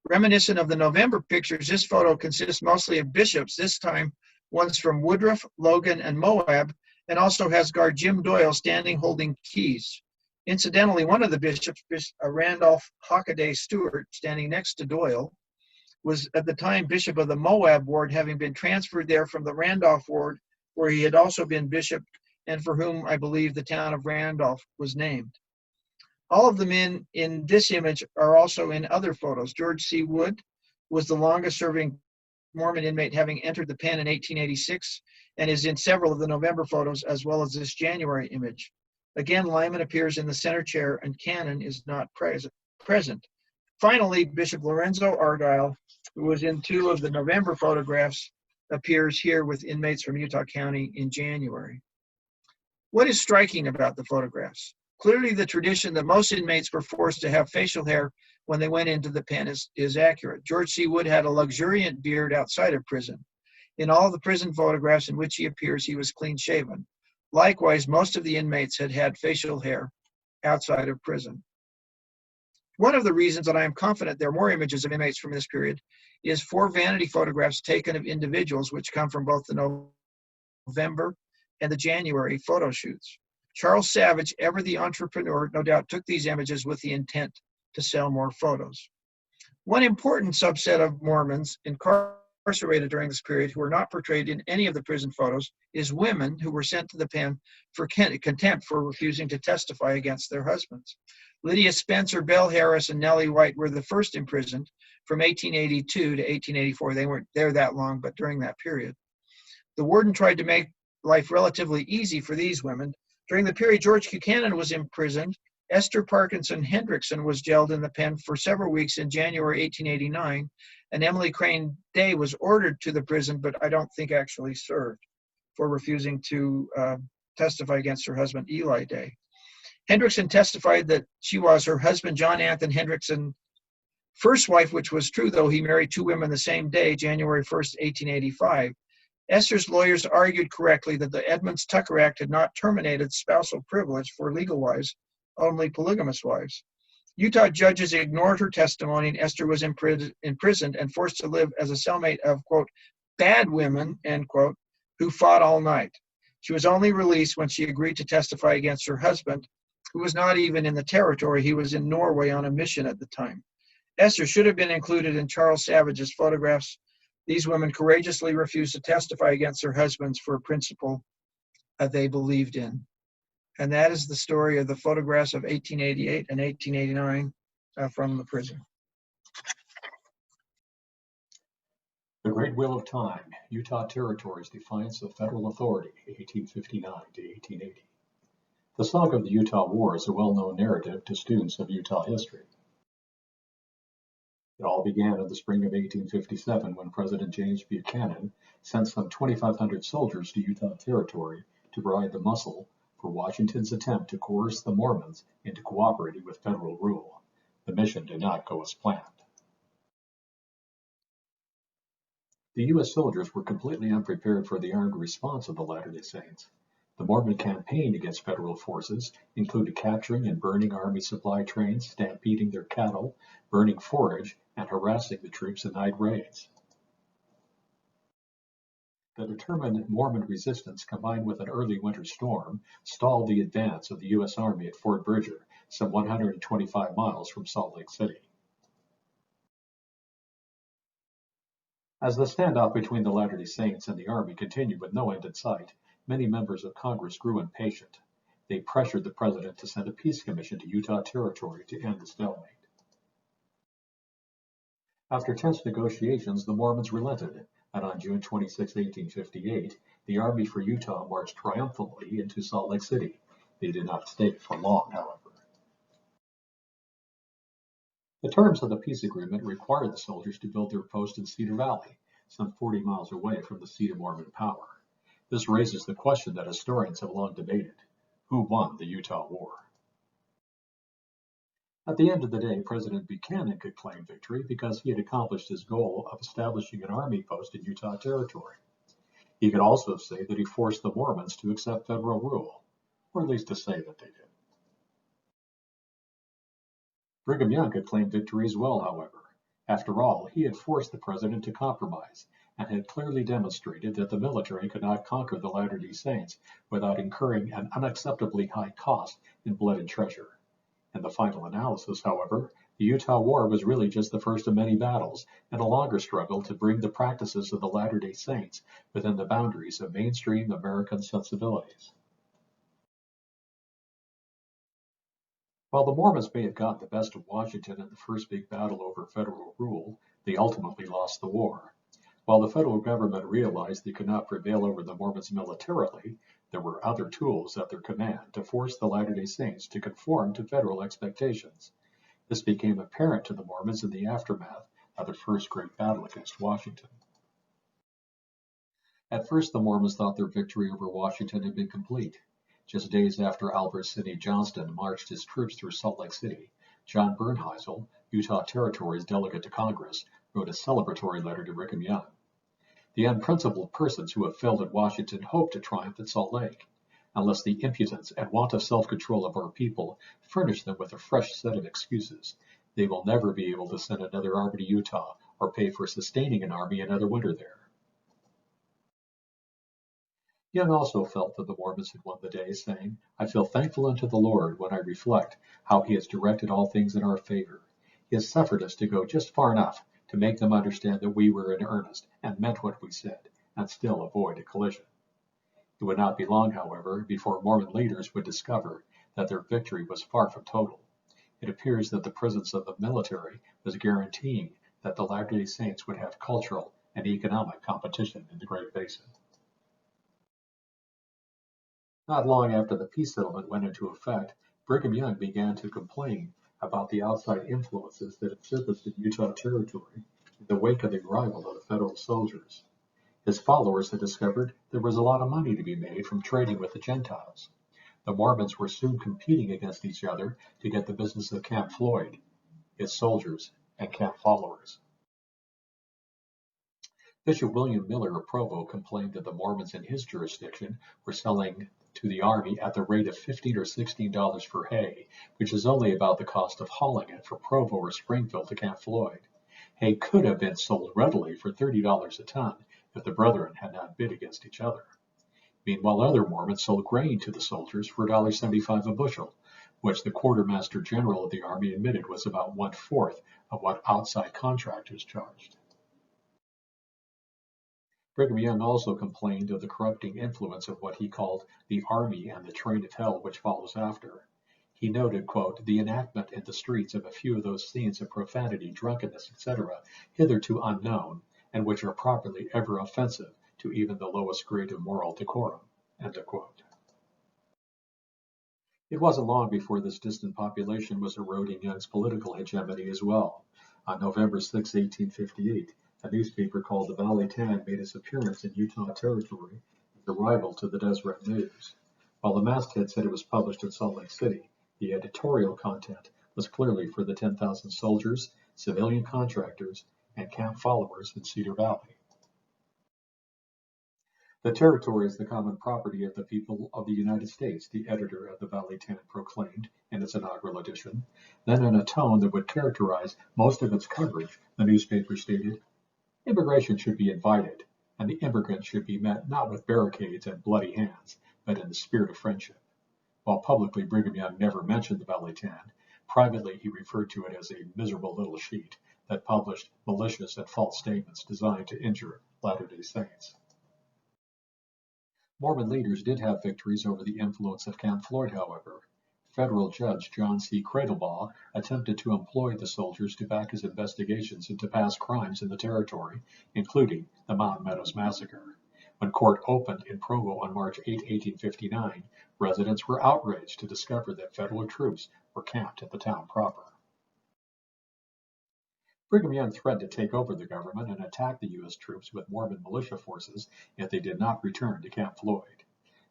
C: Reminiscent of the November pictures, this photo consists mostly of bishops, this time ones from Woodruff, Logan, and Moab, and also has guard Jim Doyle standing holding keys. Incidentally, one of the bishops, Randolph Hockaday Stewart, standing next to Doyle, was at the time bishop of the Moab ward, having been transferred there from the Randolph ward, where he had also been bishop and for whom I believe the town of Randolph was named. All of the men in this image are also in other photos. George C. Wood was the longest serving Mormon inmate, having entered the pen in 1886, and is in several of the November photos as well as this January image. Again, Lyman appears in the center chair and Cannon is not present. Finally, Bishop Lorenzo Argyle, who was in 2 of the November photographs, appears here with inmates from Utah County in January. What is striking about the photographs? Clearly, the tradition that most inmates were forced to have facial hair when they went into the pen is accurate. George C. Wood had a luxuriant beard outside of prison. In all the prison photographs in which he appears, he was clean shaven. Likewise, most of the inmates had facial hair outside of prison. One of the reasons that I am confident there are more images of inmates from this period is 4 vanity photographs taken of individuals, which come from both the November and the January photo shoots. Charles Savage, ever the entrepreneur, no doubt took these images with the intent to sell more photos. One important subset of Mormons incarcerated during this period who were not portrayed in any of the prison photos is women who were sent to the pen for contempt for refusing to testify against their husbands. Lydia Spencer, Belle Harris, and Nellie White were the first imprisoned from 1882 to 1884. They weren't there that long, but during that period. The warden tried to make life relatively easy for these women. During the period George Q. Cannon was imprisoned, Esther Parkinson Hendrickson was jailed in the pen for several weeks in January 1889, and Emily Crane Day was ordered to the prison, but I don't think actually served, for refusing to testify against her husband, Eli Day. Hendrickson testified that she was her husband, John Anthony Hendrickson, first wife, which was true, though he married 2 women the same day, January 1st, 1885. Esther's lawyers argued correctly that the Edmunds-Tucker Act had not terminated spousal privilege for legal wives, only polygamous wives. Utah judges ignored her testimony, and Esther was imprisoned and forced to live as a cellmate of, quote, bad women, end quote, who fought all night. She was only released when she agreed to testify against her husband, who was not even in the territory. He was in Norway on a mission at the time. Esther should have been included in Charles Savage's photographs. These women courageously refused to testify against their husbands for a principle they believed in. And that is the story of the photographs of 1888 and 1889 from the prison.
D: The Great Wheel of Time, Utah Territory's Defiance of Federal Authority, 1859 to 1880. The saga of the Utah War is a well-known narrative to students of Utah history. It all began in the spring of 1857 when President James Buchanan sent some 2,500 soldiers to Utah Territory to provide the muscle for Washington's attempt to coerce the Mormons into cooperating with federal rule. The mission did not go as planned. The U.S. soldiers were completely unprepared for the armed response of the Latter-day Saints. The Mormon campaign against federal forces included capturing and burning army supply trains, stampeding their cattle, burning forage, and harassing the troops in night raids. The determined Mormon resistance, combined with an early winter storm, stalled the advance of the U.S. Army at Fort Bridger, some 125 miles from Salt Lake City. As the standoff between the Latter-day Saints and the Army continued with no end in sight, many members of Congress grew impatient. They pressured the president to send a peace commission to Utah Territory to end the stalemate. After tense negotiations, the Mormons relented, and on June 26, 1858, the Army for Utah marched triumphantly into Salt Lake City. They did not stay for long, however. The terms of the peace agreement required the soldiers to build their post in Cedar Valley, some 40 miles away from the seat of Mormon power. This raises the question that historians have long debated: who won the Utah War? At the end of the day, President Buchanan could claim victory because he had accomplished his goal of establishing an army post in Utah Territory. He could also say that he forced the Mormons to accept federal rule, or at least to say that they did. Brigham Young could claim victory as well, however. After all, he had forced the president to compromise and had clearly demonstrated that the military could not conquer the Latter-day Saints without incurring an unacceptably high cost in blood and treasure. In the final analysis, however, the Utah War was really just the first of many battles and a longer struggle to bring the practices of the Latter-day Saints within the boundaries of mainstream American sensibilities. While the Mormons may have gotten the best of Washington in the first big battle over federal rule, they ultimately lost the war. While the federal government realized they could not prevail over the Mormons militarily, there were other tools at their command to force the Latter-day Saints to conform to federal expectations. This became apparent to the Mormons in the aftermath of the first great battle against Washington. At first, the Mormons thought their victory over Washington had been complete. Just days after Albert Sidney Johnston marched his troops through Salt Lake City, John Bernheisel, Utah Territory's delegate to Congress, wrote a celebratory letter to Brigham Young. The unprincipled persons who have failed at Washington hope to triumph at Salt Lake. Unless the impudence and want of self-control of our people furnish them with a fresh set of excuses, they will never be able to send another army to Utah or pay for sustaining an army another winter there. Young also felt that the Mormons had won the day, saying, "I feel thankful unto the Lord when I reflect how he has directed all things in our favor. He has suffered us to go just far enough to make them understand that we were in earnest and meant what we said, and still avoid a collision." It would not be long, however, before Mormon leaders would discover that their victory was far from total. It appears that the presence of the military was guaranteeing that the Latter-day Saints would have cultural and economic competition in the Great Basin. Not long after the peace settlement went into effect, Brigham Young began to complain about the outside influences that had surfaced in Utah Territory in the wake of the arrival of the federal soldiers. His followers had discovered there was a lot of money to be made from trading with the Gentiles. The Mormons were soon competing against each other to get the business of Camp Floyd, its soldiers, and camp followers. Bishop William Miller of Provo complained that the Mormons in his jurisdiction were selling to the army at the rate of $15 or $16 for hay, which is only about the cost of hauling it from Provo or Springfield to Camp Floyd. Hay could have been sold readily for $30 a ton if the brethren had not bid against each other. Meanwhile, other Mormons sold grain to the soldiers for $1.75 a bushel, which the quartermaster general of the army admitted was about 1/4 of what outside contractors charged. Brigham Young also complained of the corrupting influence of what he called the army and the train of hell which follows after. He noted, quote, "the enactment in the streets of a few of those scenes of profanity, drunkenness, etc., hitherto unknown, and which are properly ever offensive to even the lowest grade of moral decorum." End of quote. It wasn't long before this distant population was eroding Young's political hegemony as well. On November 6, 1858, a newspaper called the Valley Tan made its appearance in Utah Territory as a rival to the Deseret News. While the masthead said it was published in Salt Lake City, the editorial content was clearly for the 10,000 soldiers, civilian contractors, and camp followers in Cedar Valley. The territory is the common property of the people of the United States, the editor of the Valley Tenant proclaimed in its inaugural edition. Then, in a tone that would characterize most of its coverage, the newspaper stated, "Immigration should be invited, and the immigrant should be met not with barricades and bloody hands, but in the spirit of friendship." While publicly Brigham Young never mentioned the Valley Ten, privately he referred to it as a miserable little sheet that published malicious and false statements designed to injure Latter-day Saints. Mormon leaders did have victories over the influence of Camp Floyd, however. Federal Judge John C. Cradlebaugh attempted to employ the soldiers to back his investigations into past crimes in the territory, including the Mountain Meadows Massacre. When court opened in Provo on March 8, 1859, residents were outraged to discover that federal troops were camped at the town proper. Brigham Young threatened to take over the government and attack the U.S. troops with Mormon militia forces if they did not return to Camp Floyd.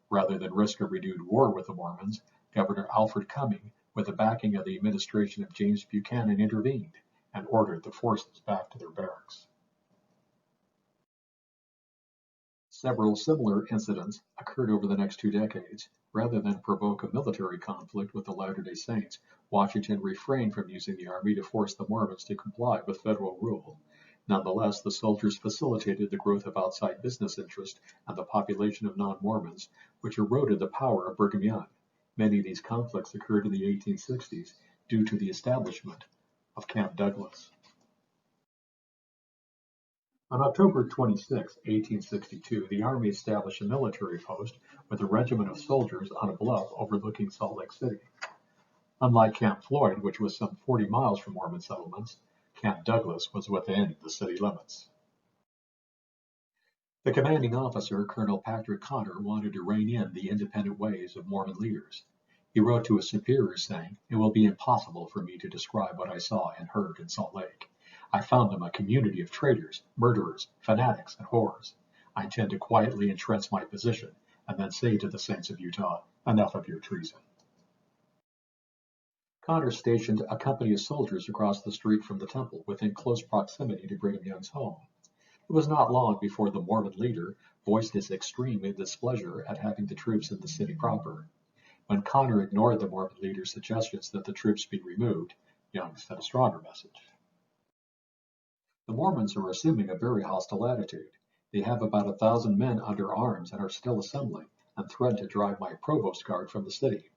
D: Rather than risk a renewed war with the Mormons, Governor Alford Cumming, with the backing of the administration of James Buchanan, intervened and ordered the forces back to their barracks. Several similar incidents occurred over the next 2 decades. Rather than provoke a military conflict with the Latter-day Saints, Washington refrained from using the army to force the Mormons to comply with federal rule. Nonetheless, the soldiers facilitated the growth of outside business interest and the population of non-Mormons, which eroded the power of Brigham Young. Many of these conflicts occurred in the 1860s due to the establishment of Camp Douglas. On October 26, 1862, the Army established a military post with a regiment of soldiers on a bluff overlooking Salt Lake City. Unlike Camp Floyd, which was some 40 miles from Mormon settlements, Camp Douglas was within the city limits. The commanding officer, Colonel Patrick Connor, wanted to rein in the independent ways of Mormon leaders. He wrote to his superiors saying, "It will be impossible for me to describe what I saw and heard in Salt Lake. I found them a community of traitors, murderers, fanatics, and whores. I intend to quietly entrench my position and then say to the saints of Utah, enough of your treason." Connor stationed a company of soldiers across the street from the temple, within close proximity to Brigham Young's home. It was not long before the Mormon leader voiced his extreme displeasure at having the troops in the city proper. When Connor ignored the Mormon leader's suggestions that the troops be removed, Young sent a stronger message. The Mormons are assuming a very hostile attitude. They have about 1,000 men under arms and are still assembling, and threaten to drive my provost guard from the city.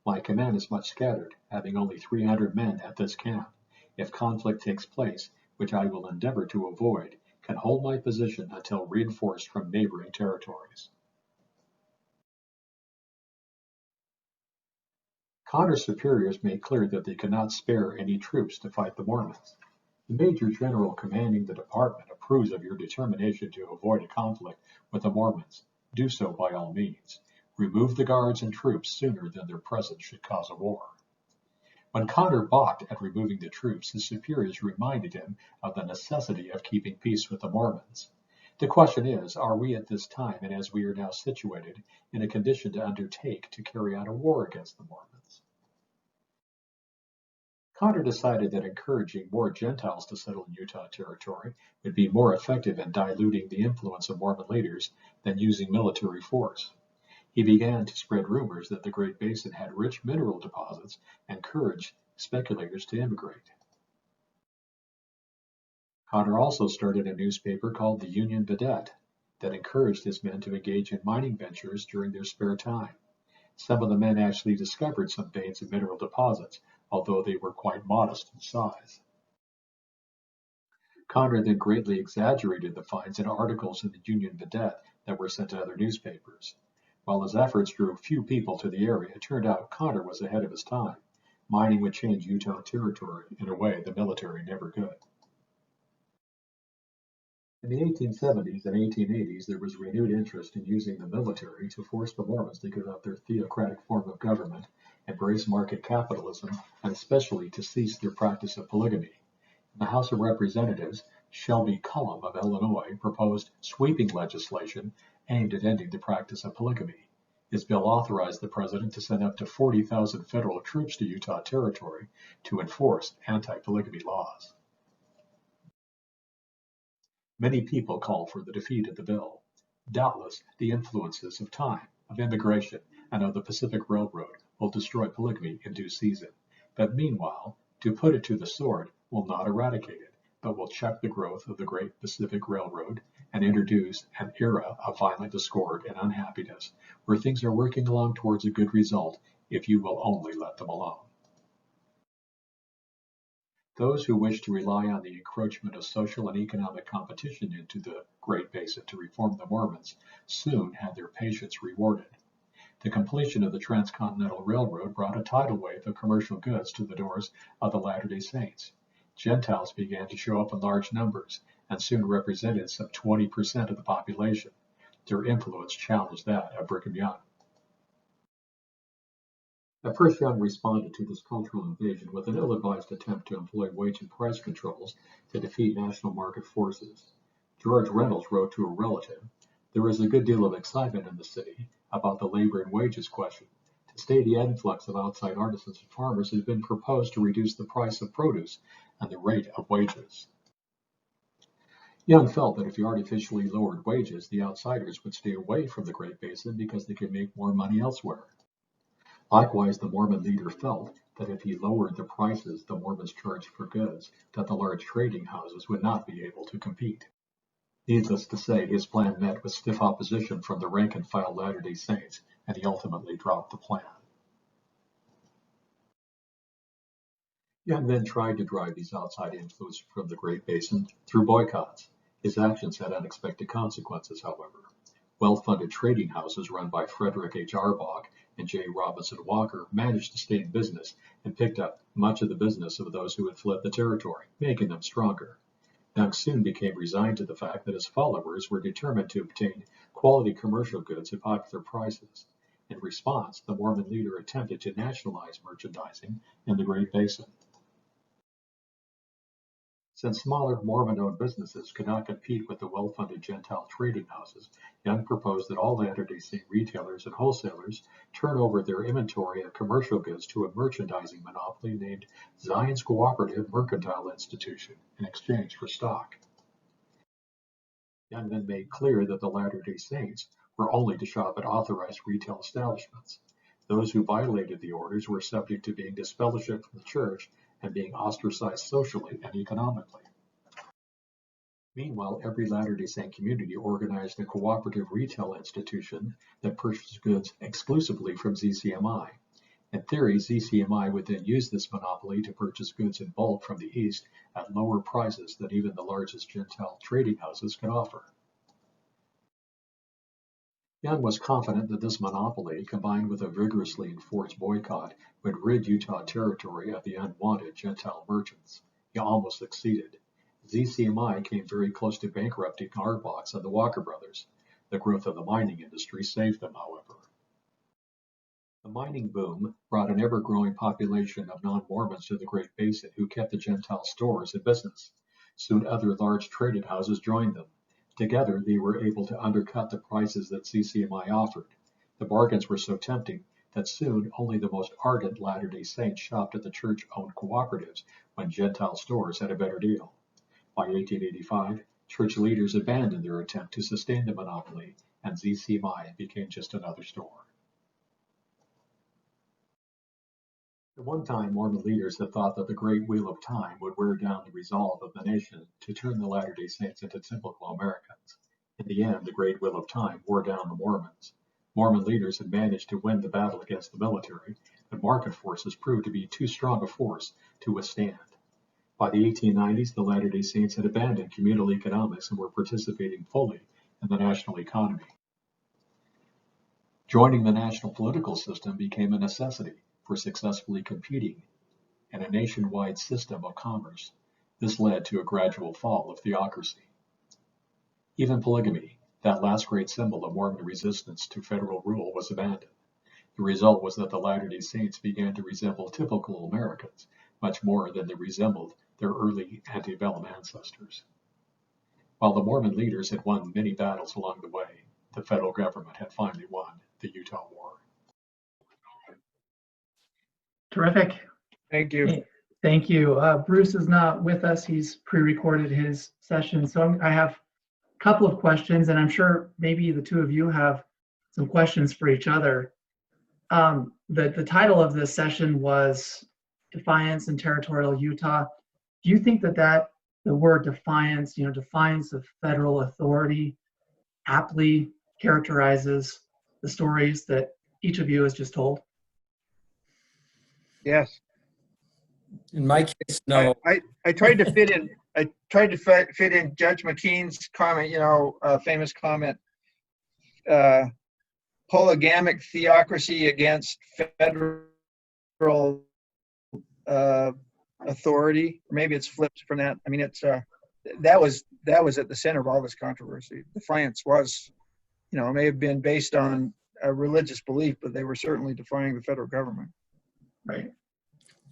D: My command is much scattered, having only 300 men at this camp. If conflict takes place, which I will endeavor to avoid, can hold my position until reinforced from neighboring territories. Connor's superiors made clear that they could not spare any troops to fight the Mormons. The Major General commanding the department approves of your determination to avoid a conflict with the Mormons. Do so by all means. Remove the guards and troops sooner than their presence should cause a war. When Connor balked at removing the troops, his superiors reminded him of the necessity of keeping peace with the Mormons. The question is, are we at this time, and as we are now situated, in a condition to undertake to carry out a war against the Mormons? Connor decided that encouraging more Gentiles to settle in Utah Territory would be more effective in diluting the influence of Mormon leaders than using military force. He began to spread rumors that the Great Basin had rich mineral deposits and encouraged speculators to immigrate. Connor also started a newspaper called the Union Vedette that encouraged his men to engage in mining ventures during their spare time. Some of the men actually discovered some veins and mineral deposits, although they were quite modest in size. Connor then greatly exaggerated the finds in articles in the Union Vedette that were sent to other newspapers. While his efforts drew few people to the area, it turned out Connor was ahead of his time. Mining would change Utah Territory in a way the military never could. In the 1870s and 1880s, there was renewed interest in using the military to force the Mormons to give up their theocratic form of government, embrace market capitalism, and especially to cease their practice of polygamy. In the House of Representatives, Shelby Cullom of Illinois proposed sweeping legislation aimed at ending the practice of polygamy. His bill authorized the president to send up to 40,000 federal troops to Utah Territory to enforce anti-polygamy laws. Many people called for the defeat of the bill. Doubtless, the influences of time, of immigration, and of the Pacific Railroad will destroy polygamy in due season. But meanwhile, to put it to the sword will not eradicate it, but will check the growth of the Great Pacific Railroad and introduce an era of violent discord and unhappiness where things are working along towards a good result if you will only let them alone. Those who wish to rely on the encroachment of social and economic competition into the Great Basin to reform the Mormons soon had their patience rewarded. The completion of the Transcontinental Railroad brought a tidal wave of commercial goods to the doors of the Latter-day Saints. Gentiles began to show up in large numbers and soon represented some 20% of the population. Their influence challenged that of Brigham Young. At first, Young responded to this cultural invasion with an ill-advised attempt to employ wage and price controls to defeat national market forces. George Reynolds wrote to a relative, "There is a good deal of excitement in the city about the labor and wages question. To stay the influx of outside artisans and farmers has been proposed to reduce the price of produce and the rate of wages." Young felt that if he artificially lowered wages, the outsiders would stay away from the Great Basin because they could make more money elsewhere. Likewise, the Mormon leader felt that if he lowered the prices the Mormons charged for goods, that the large trading houses would not be able to compete. Needless to say, his plan met with stiff opposition from the rank-and-file Latter-day Saints, and he ultimately dropped the plan. Young then tried to drive these outside influences from the Great Basin through boycotts. His actions had unexpected consequences, however. Well-funded trading houses run by Frederick H. Arbach and J. Robinson Walker managed to stay in business and picked up much of the business of those who had fled the territory, making them stronger. Young soon became resigned to the fact that his followers were determined to obtain quality commercial goods at popular prices. In response, the Mormon leader attempted to nationalize merchandising in the Great Basin. Since smaller Mormon-owned businesses could not compete with the well-funded Gentile trading houses, Young proposed that all Latter-day Saint retailers and wholesalers turn over their inventory of commercial goods to a merchandising monopoly named Zion's Cooperative Mercantile Institution in exchange for stock. Young then made clear that the Latter-day Saints were only to shop at authorized retail establishments. Those who violated the orders were subject to being disfellowshipped from the church and being ostracized socially and economically. Meanwhile, every Latter-day Saint community organized a cooperative retail institution that purchased goods exclusively from ZCMI. In theory, ZCMI would then use this monopoly to purchase goods in bulk from the East at lower prices than even the largest Gentile trading houses could offer. Young was confident that this monopoly, combined with a vigorously enforced boycott, would rid Utah Territory of the unwanted Gentile merchants. He almost succeeded. ZCMI came very close to bankrupting Arbach and the Walker brothers. The growth of the mining industry saved them, however. The mining boom brought an ever-growing population of non-Mormons to the Great Basin who kept the Gentile stores in business. Soon other large trading houses joined them. Together, they were able to undercut the prices that ZCMI offered. The bargains were so tempting that soon only the most ardent Latter-day Saints shopped at the church-owned cooperatives when Gentile stores had a better deal. By 1885, church leaders abandoned their attempt to sustain the monopoly, and ZCMI became just another store. At one time, Mormon leaders had thought that the Great Wheel of Time would wear down the resolve of the nation to turn the Latter-day Saints into typical Americans. In the end, the Great Wheel of Time wore down the Mormons. Mormon leaders had managed to win the battle against the military, but market forces proved to be too strong a force to withstand. By the 1890s, the Latter-day Saints had abandoned communal economics and were participating fully in the national economy. Joining the national political system became a necessity for successfully competing in a nationwide system of commerce. This led to a gradual fall of theocracy. Even polygamy, that last great symbol of Mormon resistance to federal rule, was abandoned. The result was that the Latter-day Saints began to resemble typical Americans, much more than they resembled their early antebellum ancestors. While the Mormon leaders had won many battles along the way, the federal government had finally won the Utah War.
A: Terrific.
C: Thank you.
A: Hey, thank you. Bruce is not with us. He's pre-recorded his session. So I have a couple of questions, and I'm sure maybe the two of you have some questions for each other. The title of this session was Defiance in Territorial Utah. Do you think that the word defiance, defiance of federal authority, aptly characterizes the stories that each of you has just told?
C: Yes.
B: In my case, no.
C: I tried to fit in. I tried to fit in Judge McKean's comment. Famous comment. Polygamic theocracy against federal authority. Or maybe it's flipped from that. I mean, it's that was at the center of all this controversy. Defiance was, it may have been based on a religious belief, but they were certainly defying the federal government.
A: Right.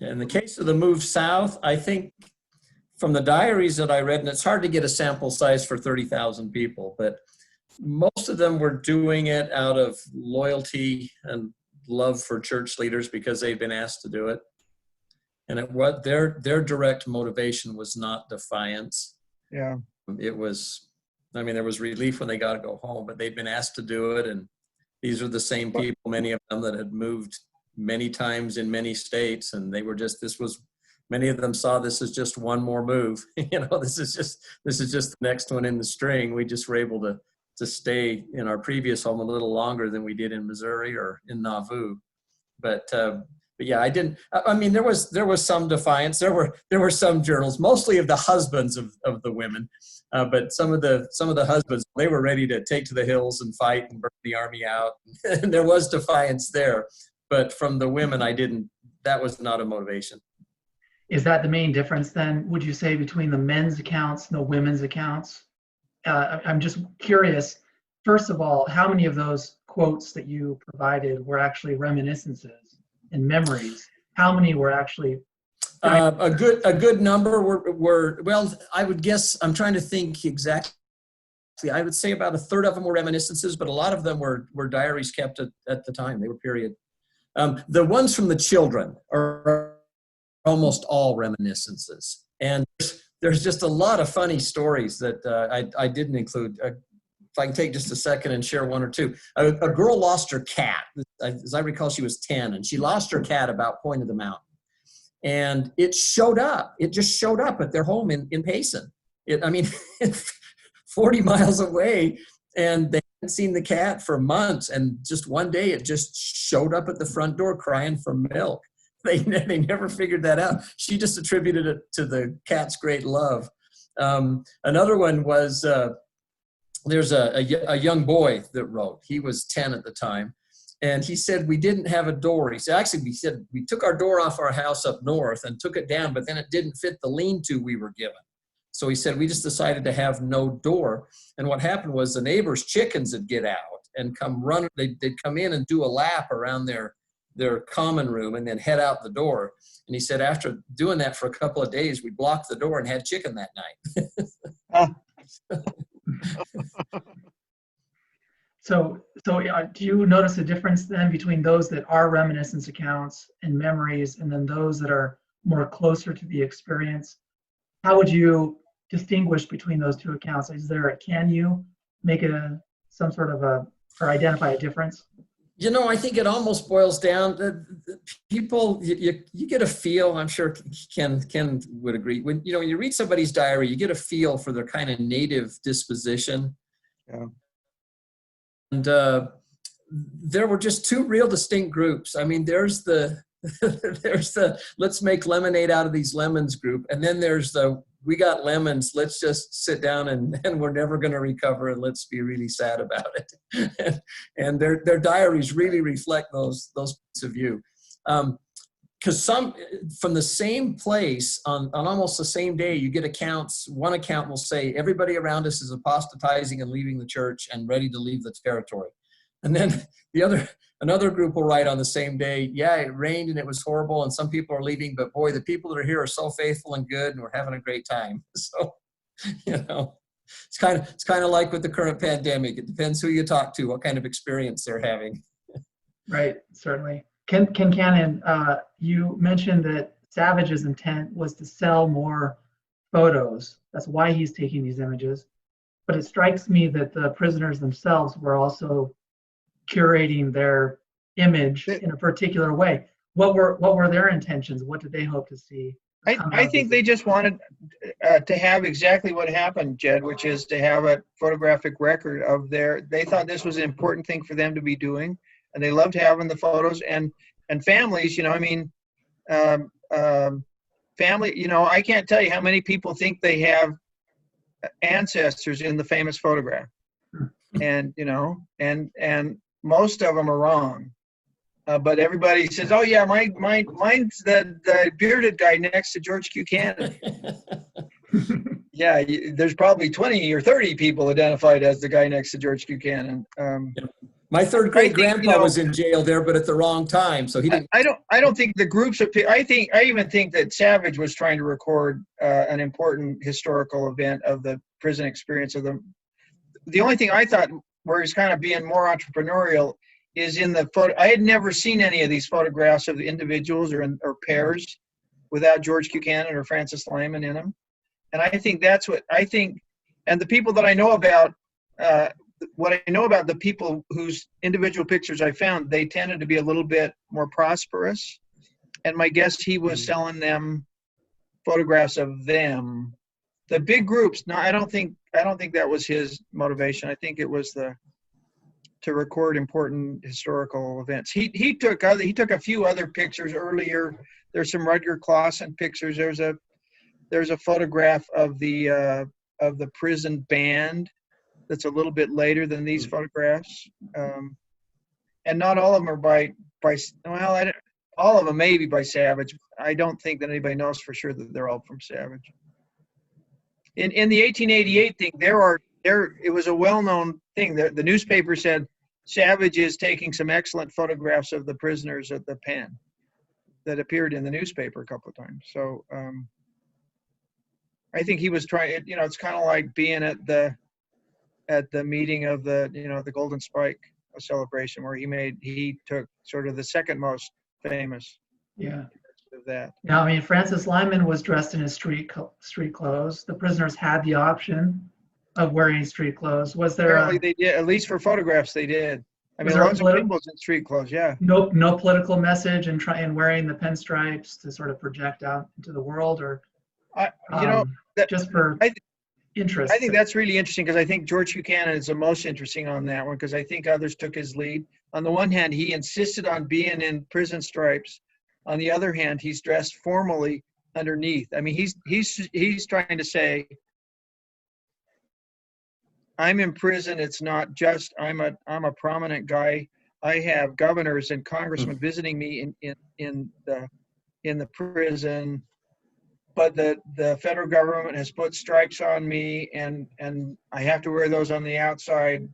B: In the case of the move south, I think from the diaries that I read, and it's hard to get a sample size for 30,000 people, but most of them were doing it out of loyalty and love for church leaders because they'd been asked to do it. And their direct motivation was not defiance.
C: Yeah.
B: It was, there was relief when they got to go home, but they'd been asked to do it. And these are the same people, many of them that had moved many times in many states. And they were many of them saw this as just one more move. This is just the next one in the string. We just were able to stay in our previous home a little longer than we did in Missouri or in Nauvoo. But yeah, there was some defiance. There were some journals, mostly of the husbands of the women. But some of the husbands, they were ready to take to the hills and fight and burn the army out. And there was defiance there. But from the women, that was not a motivation.
A: Is that the main difference then, would you say, between the men's accounts and the women's accounts? I'm just curious, first of all, how many of those quotes that you provided were actually reminiscences and memories? How many were actually?
B: A good number were, well, I would guess, I'm trying to think exactly. I would say about a third of them were reminiscences, but a lot of them were diaries kept at the time. They were period. The ones from the children are almost all reminiscences. And there's just a lot of funny stories that I didn't include. If I can take just a second and share one or two. A girl lost her cat. As I recall, she was 10, and she lost her cat about Point of the Mountain. And it showed up. It just showed up at their home in Payson. 40 miles away, and they hadn't seen the cat for months. And just one day, it just showed up at the front door crying for milk. They never figured that out. She just attributed it to the cat's great love. Another one was, there's a young boy that wrote. He was 10 at the time. And he said, we didn't have a door. He said, we took our door off our house up north and took it down, but then it didn't fit the lean-to we were given. So he said, we just decided to have no door. And what happened was the neighbors' chickens would get out and come run. They'd come in and do a lap around their common room and then head out the door. And he said, after doing that for a couple of days, we blocked the door and had chicken that night.
A: So do you notice a difference then between those that are reminiscence accounts and memories and then those that are more closer to the experience? How would you distinguish between those two accounts? Can you make it some sort of or identify a difference?
B: I think it almost boils down to people, you get a feel, I'm sure Ken would agree. When you read somebody's diary, you get a feel for their kind of native disposition.
C: Yeah.
B: And there were just two real distinct groups. There's the let's make lemonade out of these lemons group. And then there's we got lemons, let's just sit down and we're never going to recover and let's be really sad about it. and their diaries really reflect those points of view. Because from the same place on almost the same day, you get accounts. One account will say, everybody around us is apostatizing and leaving the church and ready to leave the territory. And then another group will write on the same day, yeah, it rained and it was horrible and some people are leaving, but boy, the people that are here are so faithful and good and we're having a great time. So, it's kind of like with the current pandemic. It depends who you talk to, what kind of experience they're having.
A: Right, certainly. Ken Cannon, you mentioned that Savage's intent was to sell more photos. That's why he's taking these images. But it strikes me that the prisoners themselves were also curating their image in a particular way. What were their intentions? What did they hope to see?
C: I think they just wanted to have exactly what happened, Jed, which is to have a photographic record of they thought this was an important thing for them to be doing, and they loved having the photos and families, I mean, family, I can't tell you how many people think they have ancestors in the famous photograph. And, and most of them are wrong. But everybody says, "Oh yeah, mine's the bearded guy next to George Q. Cannon." Yeah, there's probably 20 or 30 people identified as the guy next to George Q. Cannon.
B: My third grade grandpa was in jail there, but at the wrong time, so he didn't.
C: I don't think the groups of people. I even think that Savage was trying to record an important historical event of the prison experience of them. The only thing I thought where he's kind of being more entrepreneurial is in the photo. I had never seen any of these photographs of the individuals or pairs without George Q. Cannon or Francis Lyman in them. And I think that's what I think. And the people that I know about, what I know about the people whose individual pictures I found, they tended to be a little bit more prosperous. And my guess, he was selling them photographs of them. The big groups, no, I don't think that was his motivation. I think it was to record important historical events. He took a few other pictures earlier. There's some Rutger Clausen pictures. There's a photograph of the prison band that's a little bit later than these photographs. And not all of them are by well, all of them may be by Savage. I don't think that anybody knows for sure that they're all from Savage. In the 1888 thing, it was a well-known thing. The newspaper said Savage is taking some excellent photographs of the prisoners at the pen. That appeared in the newspaper a couple of times. So I think he was trying. It's kind of like being at the meeting of the Golden Spike celebration, where he took sort of the second most famous.
A: Yeah.
C: Of that.
A: Now, I mean, Francis Lyman was dressed in his street clothes. The prisoners had the option of wearing street clothes. Was there?
C: Apparently, they did. At least for photographs, they did. I mean, lots of people in street clothes. Yeah.
A: No political message and wearing the pinstripes to sort of project out into the world, or just for interest.
C: I think that's really interesting because I think George Buchanan is the most interesting on that one because I think others took his lead. On the one hand, he insisted on being in prison stripes. On the other hand, he's dressed formally underneath. I mean, he's trying to say, I'm in prison. It's not just I'm a prominent guy. I have governors and congressmen visiting me in the prison, but the federal government has put stripes on me, and I have to wear those on the outside,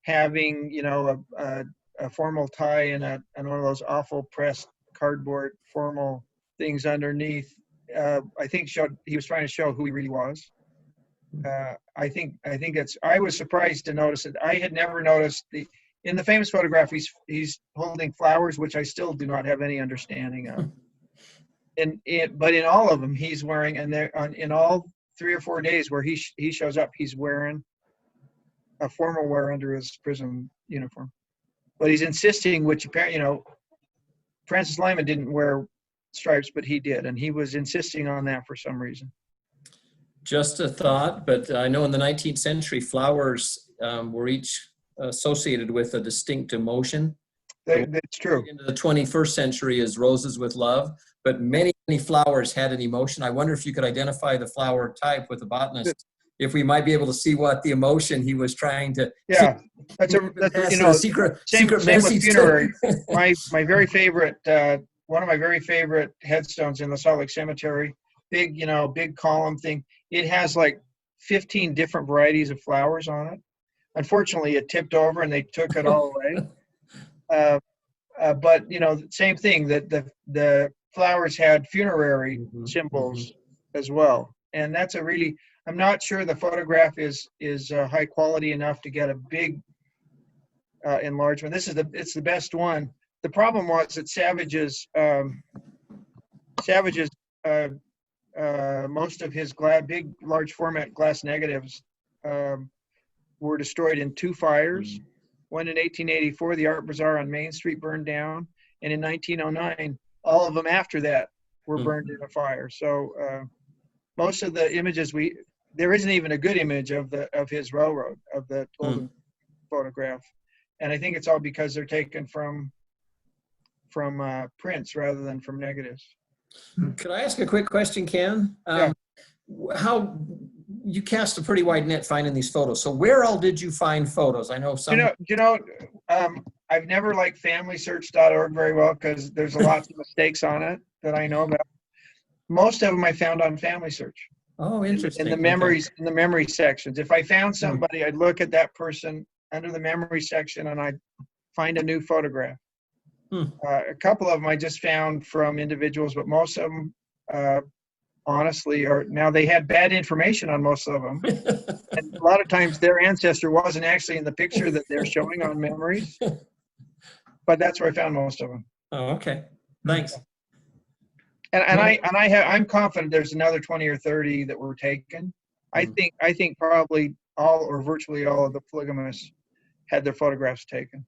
C: having a formal tie and one of those awful pressed cardboard formal things underneath. I think he was trying to show who he really was. I think I was surprised to notice it. I had never noticed in the famous photograph he's holding flowers, which I still do not have any understanding of. But in all of them he's wearing, and in all 3 or 4 days where he shows up, he's wearing a formal wear under his prison uniform. But he's insisting, which apparently Francis Lyman didn't wear stripes, but he did, and he was insisting on that for some reason.
B: Just a thought, but I know in the 19th century, flowers were each associated with a distinct emotion.
C: That's true.
B: Into the 21st century is roses with love, but many flowers had an emotion. I wonder if you could identify the flower type with the botanist, if we might be able to see what the emotion he was trying to.
C: Yeah, that's
B: secret
C: same
B: message.
C: with funerary. my very favorite, one of my very favorite headstones in the Salt Lake Cemetery, big column thing. It has like 15 different varieties of flowers on it. Unfortunately, it tipped over and they took it all away. But same thing, that the flowers had funerary symbols as well. And that's I'm not sure the photograph is high quality enough to get a big enlargement. It's the best one. the problem was that most of his big, large format glass negatives were destroyed in 2 fires. One in 1884, the Art Bazaar on Main Street burned down, and in 1909, all of them after that were burned in a fire. So most of the images there isn't even a good image of his railroad, of the old photograph, and I think it's all because they're taken from prints rather than from negatives.
B: Could I ask a quick question, Ken?
C: Yeah.
B: How you cast a pretty wide net finding these photos. So where all did you find photos? I know some.
C: I've never liked FamilySearch.org very well because there's lots of mistakes on it that I know about. Most of them I found on FamilySearch.
B: Oh, interesting.
C: In the memory sections. If I found somebody, I'd look at that person under the memory section and I'd find a new photograph. A couple of them I just found from individuals, but most of them, honestly, now they had bad information on most of them. And a lot of times their ancestor wasn't actually in the picture that they're showing on memories. But that's where I found most of them.
B: Oh, okay. Thanks.
C: And I'm confident there's another 20 or 30 that were taken. I think probably all or virtually all of the polygamists had their photographs taken.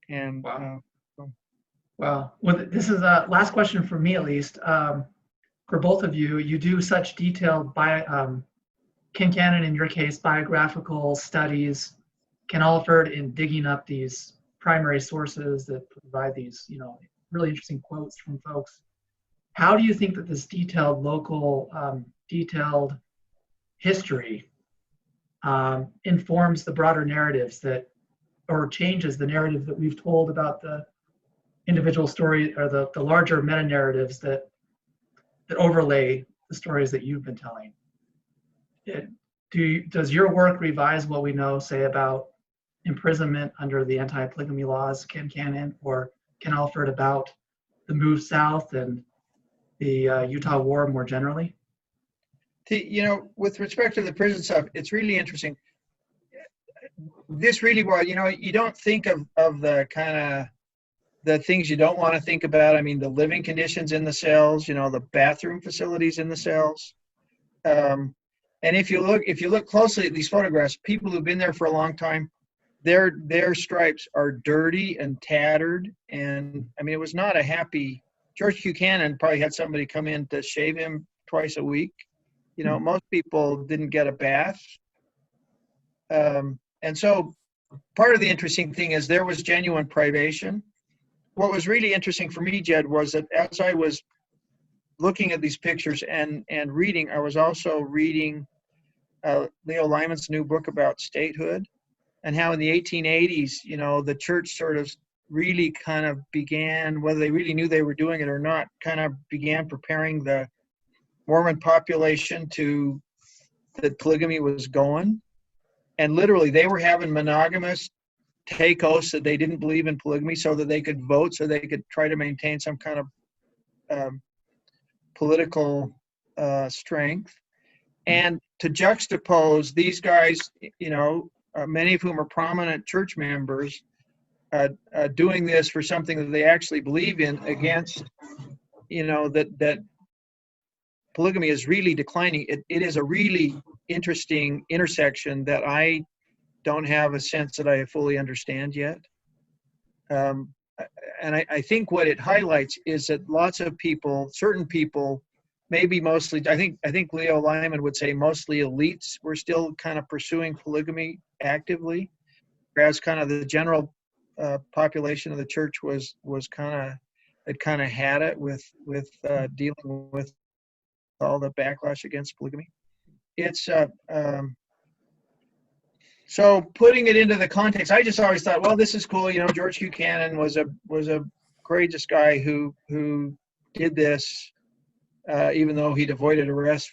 C: And
A: well, this is a last question for me, at least. For both of you, you do such detailed Ken Cannon, in your case, biographical studies. Ken Alford in digging up these primary sources that provide these, really interesting quotes from folks. How do you think that this detailed detailed history informs the broader narratives or changes the narrative that we've told about the individual story, or the larger meta narratives that overlay the stories that you've been telling? Does your work revise what we know, say, about imprisonment under the anti-polygamy laws, Ken Cannon or Ken Alford, about the move south and the Utah War more generally?
C: With respect to the prison stuff, it's really interesting. This really was, you don't think of the kind of the things you don't want to think about. I mean, the living conditions in the cells, the bathroom facilities in the cells. And if you look closely at these photographs, people who've been there for a long time, their stripes are dirty and tattered. And I mean, it was not a happy. George Buchanan probably had somebody come in to shave him twice a week. Most people didn't get a bath. And so part of the interesting thing is there was genuine privation. What was really interesting for me, Jed, was that as I was looking at these pictures and reading, I was also reading Leo Lyman's new book about statehood, and how in the 1880s, the church sort of really kind of began, whether they really knew they were doing it or not, kind of began preparing the Mormon population that polygamy was going. And literally they were having monogamous take oaths that they didn't believe in polygamy so that they could vote, so they could try to maintain some kind of political strength. And to juxtapose these guys, many of whom are prominent church members, doing this for something that they actually believe in, against, that polygamy is really declining. It is a really interesting intersection that I don't have a sense that I fully understand yet. And I think what it highlights is that lots of people, certain people, maybe mostly, I think Leo Lyman would say mostly elites, were still kind of pursuing polygamy actively, whereas kind of the general population of the church had it with dealing with all the backlash against polygamy. It's so putting it into the context, I just always thought, well, this is cool. George Buchanan was a courageous guy who did this, even though he'd avoided arrest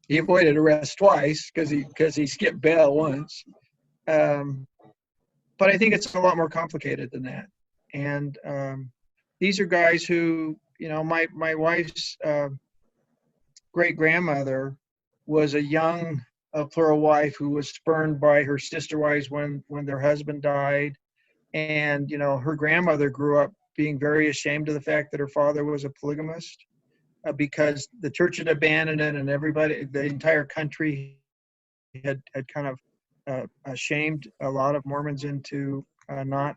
C: he avoided arrest twice because he skipped bail once. But I think it's a lot more complicated than that. And these are guys who, my wife's great grandmother was a young plural wife who was spurned by her sister wives when their husband died. And, her grandmother grew up being very ashamed of the fact that her father was a polygamist, because the church had abandoned it, and everybody, the entire country had kind of shamed a lot of Mormons into not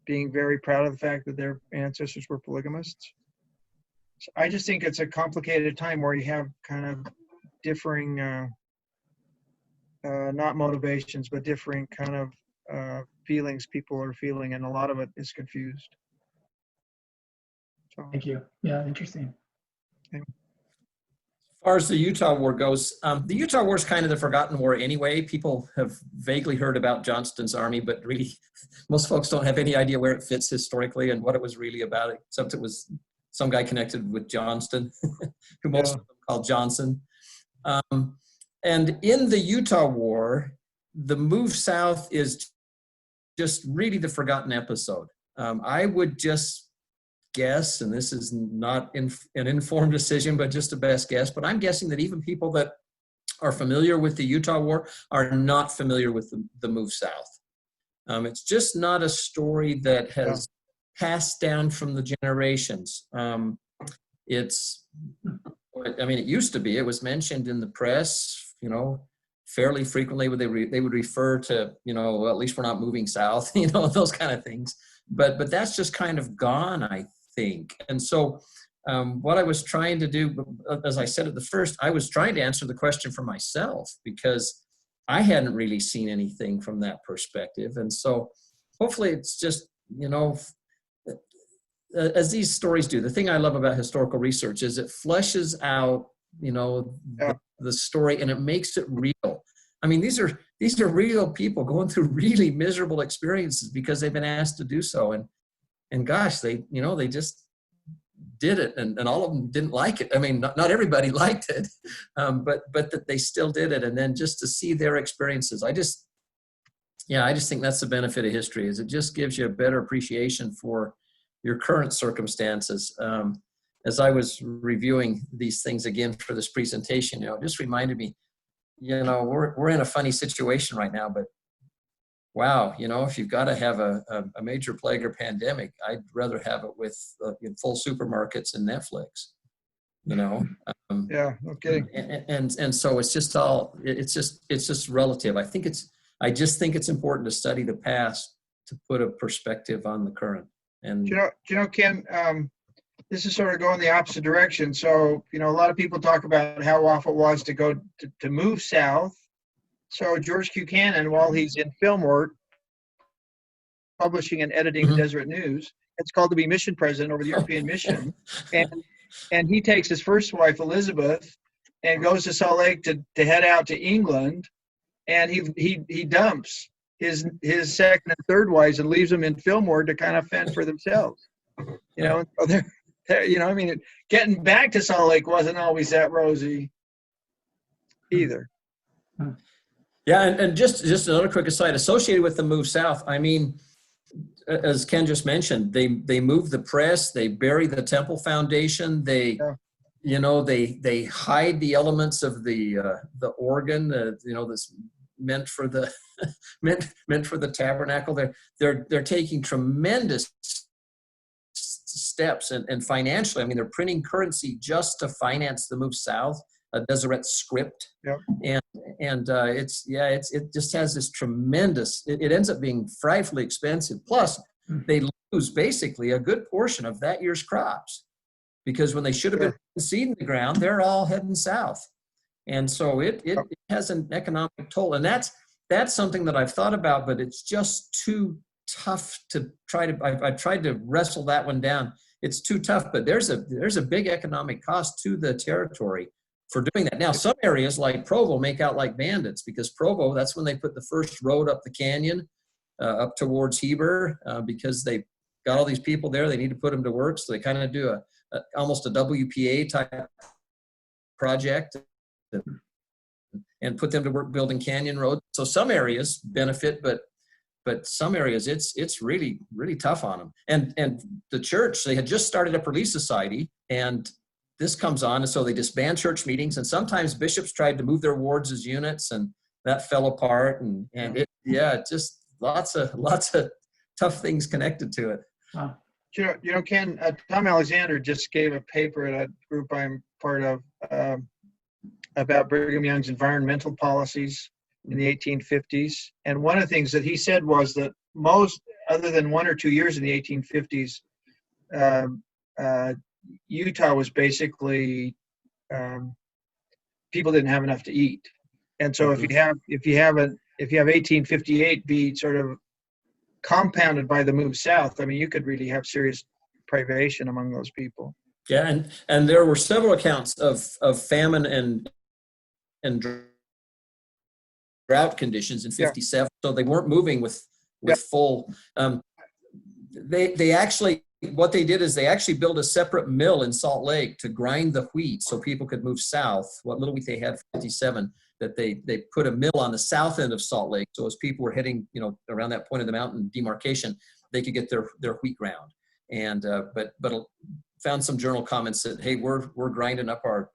C: being very proud of the fact that their ancestors were polygamists. So I just think it's a complicated time where you have kind of differing, not motivations, but differing kind of feelings people are feeling, and a lot of it is confused. So,
A: Thank you. Yeah, interesting.
B: As far as the Utah War goes, the Utah War is kind of the forgotten war anyway. People have vaguely heard about Johnston's army, but really most folks don't have any idea where it fits historically and what it was really about, except it was some guy connected with Johnston, who most of them called Johnson. And in the Utah War, the move south is just really the forgotten episode. I would just guess, and this is not an informed decision, but just a best guess, but I'm guessing that even people that are familiar with the Utah War are not familiar with the move south. It's just not a story that has passed down from the generations. It used to be, it was mentioned in the press, fairly frequently. They would refer to, well, at least we're not moving south, those kind of things. But that's just kind of gone, I think. And so what I was trying to do, as I said at the first, I was trying to answer the question for myself, because I hadn't really seen anything from that perspective. And so hopefully it's just, as these stories do, the thing I love about historical research is it fleshes out, the story, and it makes it real. I mean, these are real people going through really miserable experiences because they've been asked to do so. And gosh, they just did it, and all of them didn't like it. I mean, not everybody liked it, but that they still did it. And then just to see their experiences, I just think that's the benefit of history, is it just gives you a better appreciation for your current circumstances. As I was reviewing these things again for this presentation, it just reminded me, we're in a funny situation right now, but wow, if you've got to have a major plague or pandemic, I'd rather have it with full supermarkets and Netflix,
C: Yeah, okay.
B: And so it's just it's just relative. I just think it's important to study the past to put a perspective on the current. And
C: Ken, this is sort of going the opposite direction. So, a lot of people talk about how awful it was to go to move south. So George Buchanan, while he's in Fillmore, publishing and editing the Deseret News, it's called to be mission president over the European mission. And he takes his first wife, Elizabeth, and goes to Salt Lake to head out to England. And he dumps his second and third wives and leaves them in Fillmore to kind of fend for themselves. So getting back to Salt Lake wasn't always that rosy either.
B: Yeah, and just another quick aside, associated with the move south, I mean, as Ken just mentioned, they move the press, they bury the temple foundation, they hide the elements of the organ, that's meant for the meant for the tabernacle. They're taking tremendous steps, and financially, I mean, they're printing currency just to finance the move south, a Deseret script.
C: Yep.
B: And it just has this tremendous, it ends up being frightfully expensive. Plus they lose basically a good portion of that year's crops, because when they should have been seed in the ground, they're all heading south. And so it has an economic toll. And that's something that I've thought about, but it's just too tough to try to, I've tried to wrestle that one down. It's too tough, but there's a big economic cost to the territory for doing that. Now, some areas like Provo make out like bandits, because Provo, that's when they put the first road up the canyon, up towards Heber, because they got all these people there. They need to put them to work. So they kind of do almost a WPA type project and put them to work building canyon roads. So some areas benefit, but some areas it's really, really tough on them. And the church, they had just started a relief society, and this comes on, and so they disband church meetings, and sometimes bishops tried to move their wards as units, and that fell apart, and just lots of tough things connected to it.
A: Wow.
C: Ken, Tom Alexander just gave a paper at a group I'm part of about Brigham Young's environmental policies in the 1850s. And one of the things that he said was that most, other than 1 or 2 years in the 1850s, Utah was basically people didn't have enough to eat, and so if you have 1858 be sort of compounded by the move south, I mean, you could really have serious privation among those people.
B: Yeah, and there were several accounts of famine and drought conditions in 57. So they weren't moving with full. They actually, what they did is they actually built a separate mill in Salt Lake to grind the wheat so people could move south. What little wheat they had in 57, that they put a mill on the south end of Salt Lake. So as people were heading, around that point of the mountain demarcation, they could get their wheat ground. And but found some journal comments that, hey, we're grinding up our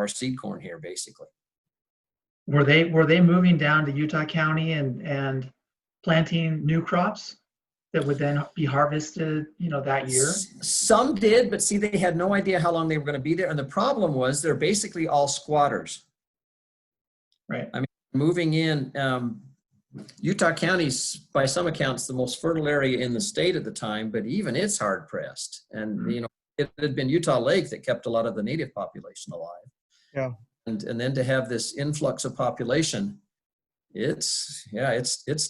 B: seed corn here, basically.
A: Were they moving down to Utah County and planting new crops that would then be harvested, that year?
B: Some did, but see, they had no idea how long they were going to be there. And the problem was they're basically all squatters.
A: Right.
B: I mean, moving in, Utah County's, by some accounts, the most fertile area in the state at the time, but even it's hard pressed. And, it had been Utah Lake that kept a lot of the native population alive.
C: Yeah.
B: And then to have this influx of population, it's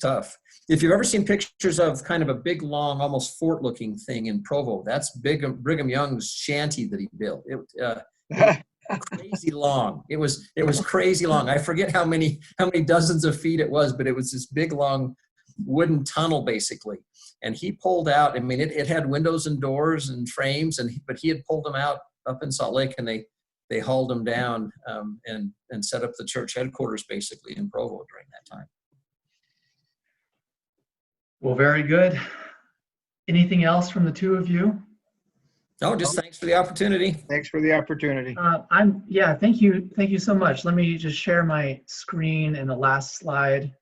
B: tough. If you've ever seen pictures of kind of a big, long, almost fort-looking thing in Provo, that's Brigham Young's shanty that he built. It was crazy long. It was crazy long. I forget how many dozens of feet it was, but it was this big, long wooden tunnel, basically. And he pulled out. I mean, it had windows and doors and frames, but he had pulled them out up in Salt Lake, and they hauled them down and set up the church headquarters, basically, in Provo during that time.
A: Well, very good. Anything else from the two of you?
B: No, just thanks for the opportunity.
C: Thanks for the opportunity.
A: Thank you so much. Let me just share my screen in the last slide.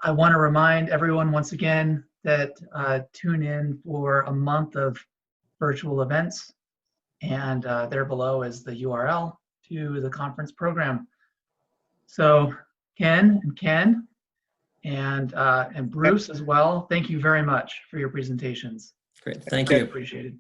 A: I want to remind everyone once again that tune in for a month of virtual events, and there below is the URL to the conference program. So Ken and Bruce as well, thank you very much for your presentations.
B: Great, thank you.
A: Appreciated.